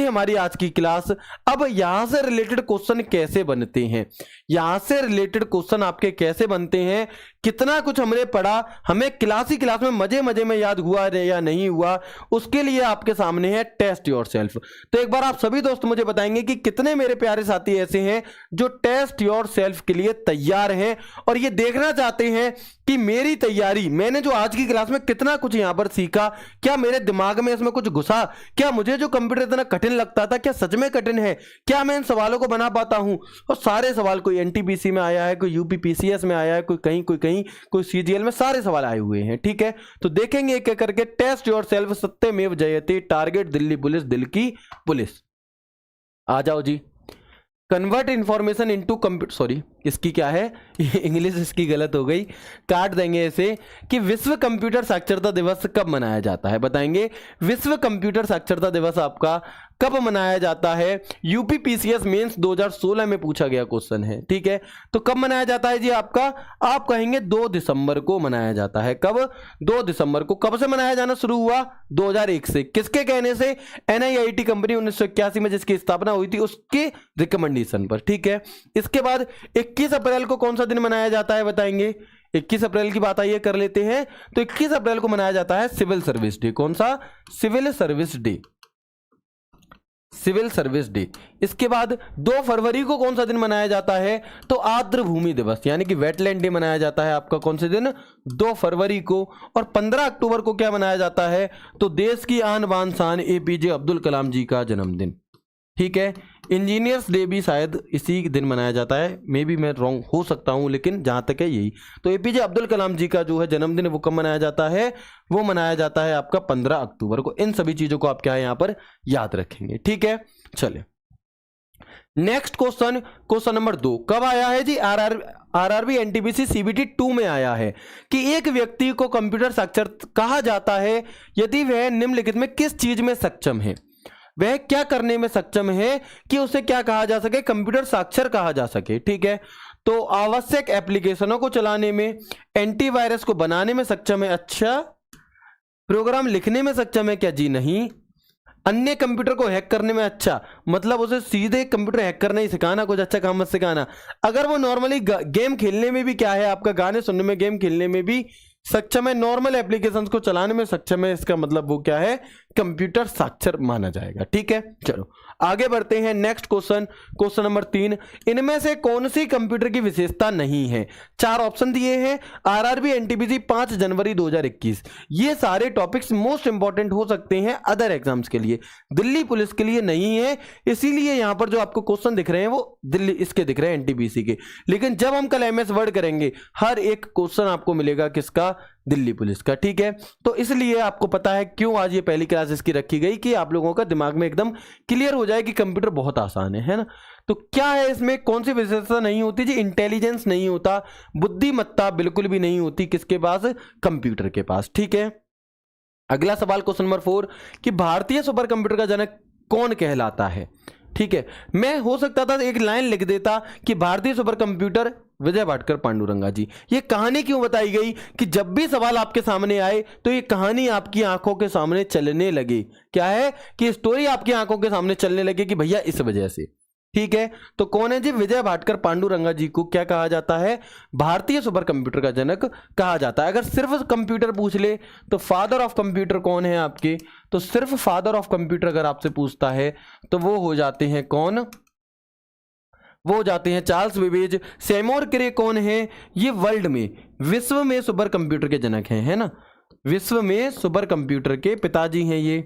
हमारी आज की क्लास। अब यहां से रिलेटेड क्वेश्चन कैसे बनते हैं, यहां से रिलेटेड क्वेश्चन आपके कैसे बनते हैं, कितना कुछ हमने पढ़ा, हमें क्लास में मजे में याद हुआ या नहीं हुआ, उसके लिए आपके सामने है टेस्ट योरसेल्फ। तो एक बार आप सभी दोस्त मुझे बताएंगे कि कितने मेरे प्यारे साथी ऐसे हैं जो टेस्ट योरसेल्फ के लिए तैयार हैं और ये देखना चाहते हैं कि मेरी तैयारी, मैंने जो आज की क्लास में कितना कुछ यहां पर सीखा, क्या मेरे दिमाग में इसमें कुछ घुसा, क्या मुझे जो कंप्यूटर इतना कठिन लगता था क्या सच में कठिन है, क्या मैं इन सवालों को बना पाता हूं। और सारे सवाल, कोई एनटीपीसी में आया है, कोई यूपीपीसीएस में आया है, कोई कहीं कोई सीजीएल में, सारे सवाल आए हुए हैं। ठीक है, तो देखेंगे एक एक करके। टेस्ट योरसेल्फ सत्यमेव जयते, टारगेट दिल्ली पुलिस, दिल की पुलिस। आ जाओ जी। Convert information into computer, sorry इसकी क्या है इंग्लिश इसकी गलत हो गई, काट देंगे इसे। कि विश्व कंप्यूटर साक्षरता दिवस कब मनाया जाता है? बताएंगे। विश्व कंप्यूटर साक्षरता दिवस आपका कब मनाया जाता है? यूपीपीसीएस मेंस 2016 में पूछा गया क्वेश्चन है। ठीक है, तो कब मनाया जाता है जी आपका? आप कहेंगे 2 दिसंबर को मनाया जाता है। कब? 2 दिसंबर को। कब से मनाया जाना शुरू हुआ? 2001 से। किसके कहने से? एनआईआईटी कंपनी 1981 में जिसकी स्थापना हुई थी उसके रिकमेंडेशन पर। ठीक है, इसके बाद 21 अप्रैल को कौन सा दिन मनाया जाता है? बताएंगे। 21 अप्रैल की बात आइए कर लेते हैं। तो 21 अप्रैल को मनाया जाता है सिविल सर्विस डे। कौन सा? Civil service day, civil service day. इसके बाद 2 फरवरी को कौन सा दिन मनाया जाता है? तो आर्द्र भूमि दिवस, यानी कि वेटलैंड डे मनाया जाता है आपका कौन से दिन? 2 फरवरी को। और 15 अक्टूबर को क्या मनाया जाता है? तो देश की आन बान शान एपीजे अब्दुल कलाम जी का जन्मदिन। ठीक है, इंजीनियर्स डे भी शायद इसी दिन मनाया जाता है, मे बी मैं रॉन्ग हो सकता हूं, लेकिन जहां तक है यही। तो एपीजे अब्दुल कलाम जी का जो है जन्मदिन वो कब मनाया जाता है? वो मनाया जाता है आपका 15 अक्टूबर को। इन सभी चीजों को आप क्या है यहां पर याद रखेंगे। ठीक है, चले नेक्स्ट क्वेश्चन, क्वेश्चन नंबर 2 कब आया है जी? आरआरबी एनटीपीसी सीबीटी 2 में आया है कि एक व्यक्ति को कंप्यूटर साक्षर कहा जाता है यदि वह निम्नलिखित में किस चीज में सक्षम है? वह क्या करने में सक्षम है कि उसे क्या कहा जा सके? कंप्यूटर साक्षर कहा जा सके। ठीक है, तो आवश्यक एप्लीकेशनों को चलाने में, एंटीवायरस को बनाने में सक्षम है। अच्छा, प्रोग्राम लिखने में सक्षम है क्या? जी नहीं। अन्य कंप्यूटर को हैक करने में, अच्छा मतलब उसे सीधे कंप्यूटर हैक करना ही सिखाना, कुछ अच्छा काम मत सिखाना। अगर वो नॉर्मली गेम खेलने में भी क्या है आपका, गाने सुनने में, गेम खेलने में भी सक्षम है, नॉर्मल एप्लीकेशंस को चलाने में सक्षम है, इसका मतलब वो क्या है? कंप्यूटर साक्षर माना जाएगा। ठीक है, चलो आगे बढ़ते हैं नेक्स्ट क्वेश्चन, क्वेश्चन नंबर 3, इनमें से कौन सी कंप्यूटर की विशेषता नहीं है? 4 ऑप्शन दिए हैं, आरआरबी एनटीपीसी 5 जनवरी 2021। ये सारे टॉपिक्स मोस्ट इंपॉर्टेंट हो सकते हैं अदर एग्जाम्स के लिए, दिल्ली पुलिस के लिए नहीं है, इसीलिए यहां पर जो आपको क्वेश्चन दिख रहे हैं वो दिल्ली इसके दिख रहे हैं, एनटीपीसी के। लेकिन जब हम कल एमएस वर्ड करेंगे हर एक क्वेश्चन आपको मिलेगा किसका? दिल्ली पुलिस का, ठीक है। तो इसलिए आपको पता है क्यों आज ये पहली क्लास इसकी रखी गई, कि आप लोगों का दिमाग में एकदम क्लियर हो जाए कि कंप्यूटर बहुत आसान है ना। तो क्या है इसमें, कौन सी विशेषता नहीं होती जी? इंटेलिजेंस नहीं होता, बुद्धिमत्ता बिल्कुल भी नहीं होती, किसके पास? कंप्यूटर के पास, ठीक है। अगला सवाल क्वेश्चन नंबर 4 कि भारतीय सुपर कंप्यूटर का जनक कौन कहलाता है? ठीक है, मैं हो सकता था एक लाइन लिख देता कि भारतीय सुपर कंप्यूटर विजय भाटकर पांडुरंगा जी। ये कहानी क्यों बताई गई कि जब भी सवाल आपके सामने आए तो ये कहानी आपकी आंखों के सामने चलने लगे। क्या है कि स्टोरी आपकी आंखों के सामने चलने लगे कि भैया इस वजह से, ठीक है। तो कौन है जी? विजय भाटकर पांडुरंगा जी को क्या कहा जाता है? भारतीय सुपर कंप्यूटर का जनक कहा जाता है। अगर सिर्फ कंप्यूटर पूछ ले तो फादर ऑफ कंप्यूटर कौन है आपके? तो सिर्फ फादर ऑफ कंप्यूटर अगर आपसे पूछता है तो वो हो जाते हैं कौन? वो हो जाते हैं चार्ल्स बेबेज। सेमोर क्रे कौन है? ये वर्ल्ड में, विश्व में सुपर कंप्यूटर के जनक हैं, है ना। विश्व में सुपर कंप्यूटर के पिताजी हैं ये।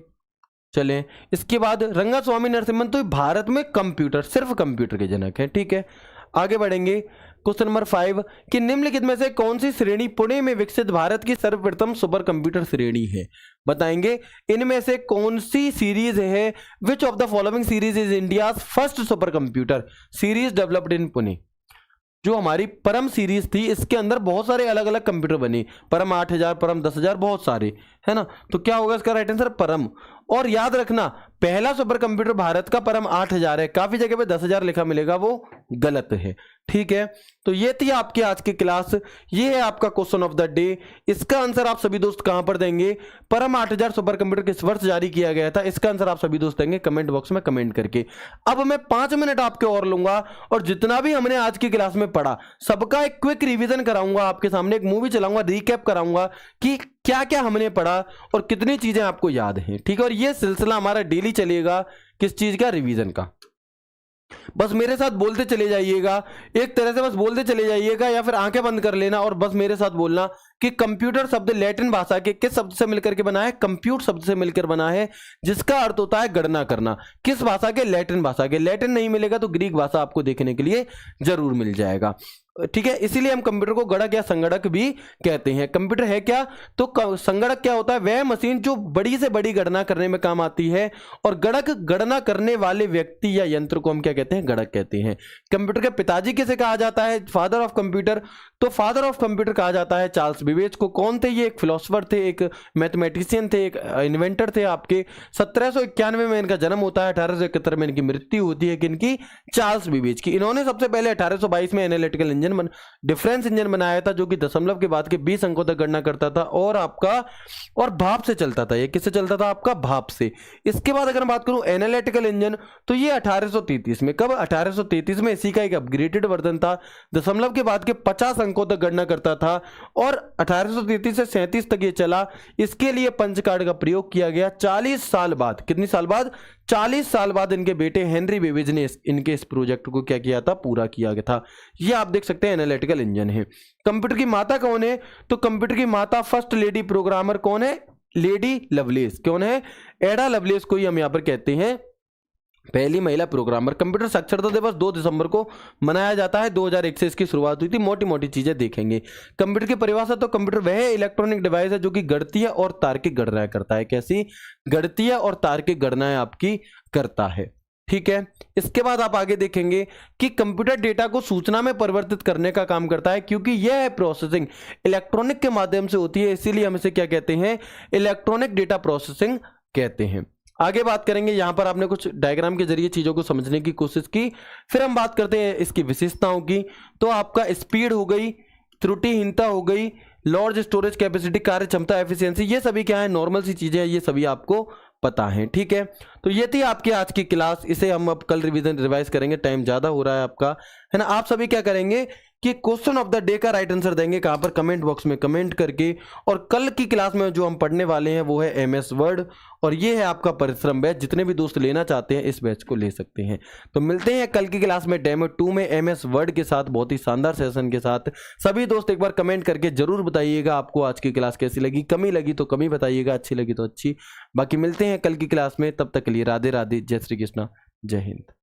चलें, इसके बाद रंगास्वामी नरसिम्हन, तो भारत में कंप्यूटर, सिर्फ कंप्यूटर के जनक है, ठीक है। आगे बढ़ेंगे क्वेश्चन नंबर 5 कि निम्नलिखित में से कौन सी श्रेणी पुणे में विकसित भारत की सर्वप्रथम सुपर कंप्यूटर श्रेणी है? बताएंगे इनमें से कौन सी सीरीज है? Which of the following series is India first super computer series developed in Pune? जो हमारी परम सीरीज थी इसके अंदर बहुत सारे अलग अलग कंप्यूटर बने, परम 8000, परम 10,000, बहुत सारे, है ना। तो क्या होगा इसका राइट आंसर? परम। और याद रखना पहला सुपर कंप्यूटर भारत का परम 8000 है, काफी जगह पे 10,000 लिखा मिलेगा, वो गलत है, ठीक है। तो ये थी आपकी आज की क्लास, ये है आपका क्वेश्चन ऑफ द डे। इसका आंसर आप सभी दोस्त कहां पर देंगे? परम 8000 सुपर कंप्यूटर किस वर्ष जारी किया गया था? इसका आंसर आप सभी दोस्त देंगे कमेंट बॉक्स में कमेंट करके। अब मैं 5 मिनट आपके और लूंगा और जितना भी हमने आज की क्लास में पढ़ा सबका एक क्विक रिवीजन कराऊंगा आपके सामने, एक मूवी चलाऊंगा, रिकैप कराऊंगा कि क्या क्या हमने पढ़ा और कितनी चीजें आपको याद हैं, ठीक है। और ये सिलसिला हमारा डेली चलेगा, किस चीज का? रिवीजन का। बस मेरे साथ बोलते चले जाइएगा, एक तरह से बस बोलते चले जाइएगा या फिर आंखें बंद कर लेना और बस मेरे साथ बोलना कि कंप्यूटर शब्द लैटिन भाषा के किस शब्द से मिलकर के बना है? कंप्यूट शब्द से मिलकर बना है, जिसका अर्थ होता है गणना करना। किस भाषा के? लैटिन भाषा के। लैटिन नहीं मिलेगा तो ग्रीक भाषा आपको देखने के लिए जरूर मिल जाएगा, ठीक है। इसीलिए हम कंप्यूटर को गणक या संगणक भी कहते हैं। कंप्यूटर है क्या? तो संगणक क्या होता है? वह मशीन जो बड़ी से बड़ी गणना करने में काम आती है, और गणक गणना करने वाले व्यक्ति या यंत्र को हम क्या कहते हैं? गणक कहते हैं। कंप्यूटर के पिताजी किसे कहा जाता है? Father of computer. तो फादर ऑफ कंप्यूटर कहा जाता है चार्ल्स बेबेज को। कौन थे ये? एक फिलोसफर थे, एक मैथमेटिशियन थे, एक इन्वेंटर थे आपके। 1791 में इनका जन्म होता है, 1871 में इनकी मृत्यु होती है किनकी? चार्ल्स बेबेज की। इन्होंने सबसे पहले 1822 में एनालिटिकल इंजन डिफरेंस इंजन बनाया था, जो कि दशमलव के बाद के 20 अंकों तक गणना करता था और आपका और भाप से चलता था। ये किससे चलता था? आपका भाप से। इसके बाद अगर मैं बात करूं एनालिटिकल इंजन, तो ये 1833 में, कब? 1833 में इसी का एक अपग्रेडेड वर्जन था, दशमलव के बाद के 50 अंकों तक गणना करता था और 1833 से 37 तक ये चला। इसके लिए पंच कार्ड का प्रयोग किया गया। 40 साल बाद, कितनी साल बाद? 40 साल बाद इनके बेटे हेनरी बेबेज ने इनके इस प्रोजेक्ट को क्या किया था? पूरा किया गया था। ये आप देख सकते हैं एनालिटिकल इंजन है। कंप्यूटर की माता कौन है? तो कंप्यूटर की माता फर्स्ट लेडी प्रोग्रामर कौन है? Lady loveless. कौन है? एडा लवलेस को ही हम यहां पर कहते हैं पहली महिला प्रोग्रामर। कंप्यूटर साक्षरता दिवस 2 दिसंबर को मनाया जाता है। 2001 से इसकी शुरुआत हुई थी। मोटी मोटी चीजें देखेंगे। कंप्यूटर की परिभाषा, तो कंप्यूटर वह इलेक्ट्रॉनिक डिवाइस है जो कि गणितीय और तार्किक गणनाएं करता है। कैसी? गणितीय और तार्किक गणनाएं आपकी करता है, ठीक है। इसके बाद आप आगे देखेंगे कि कंप्यूटर डेटा को सूचना में परिवर्तित करने का काम करता है, क्योंकि यह प्रोसेसिंग इलेक्ट्रॉनिक के माध्यम से होती है, इसीलिए हम इसे क्या कहते हैं? इलेक्ट्रॉनिक डेटा प्रोसेसिंग कहते हैं। आगे बात करेंगे, यहां पर आपने कुछ डायग्राम के जरिए चीजों को समझने की कोशिश की। फिर हम बात करते हैं इसकी विशेषताओं की। तो आपका स्पीड हो गई, त्रुटिहीनता हो गई, लार्ज स्टोरेज कैपेसिटी, कार्य क्षमता, एफिशिएंसी, ये सभी क्या है? नॉर्मल सी चीजें हैं, ये सभी आपको पता है, ठीक है। तो ये थी आपकी आज की क्लास। इसे हम अब कल रिवाइज करेंगे, टाइम ज्यादा हो रहा है आपका, है ना। आप सभी क्या करेंगे कि क्वेश्चन ऑफ द डे का राइट आंसर देंगे कहाँ पर, कमेंट बॉक्स में कमेंट करके। और कल की क्लास में जो हम पढ़ने वाले हैं वो है MS वर्ड, और ये है आपका परिश्रम बैच। जितने भी दोस्त लेना चाहते हैं इस बैच को ले सकते हैं। तो मिलते हैं कल की क्लास में डेमो 2 में MS वर्ड के साथ, बहुत ही शानदार सेशन के साथ। सभी दोस्त एक बार कमेंट करके जरूर बताइएगा आपको आज की क्लास कैसी लगी। कमी लगी तो कमी बताइएगा, अच्छी लगी तो अच्छी। बाकी मिलते हैं कल की क्लास में, तब तक के लिए राधे राधे, जय श्री कृष्णा, जय हिंद।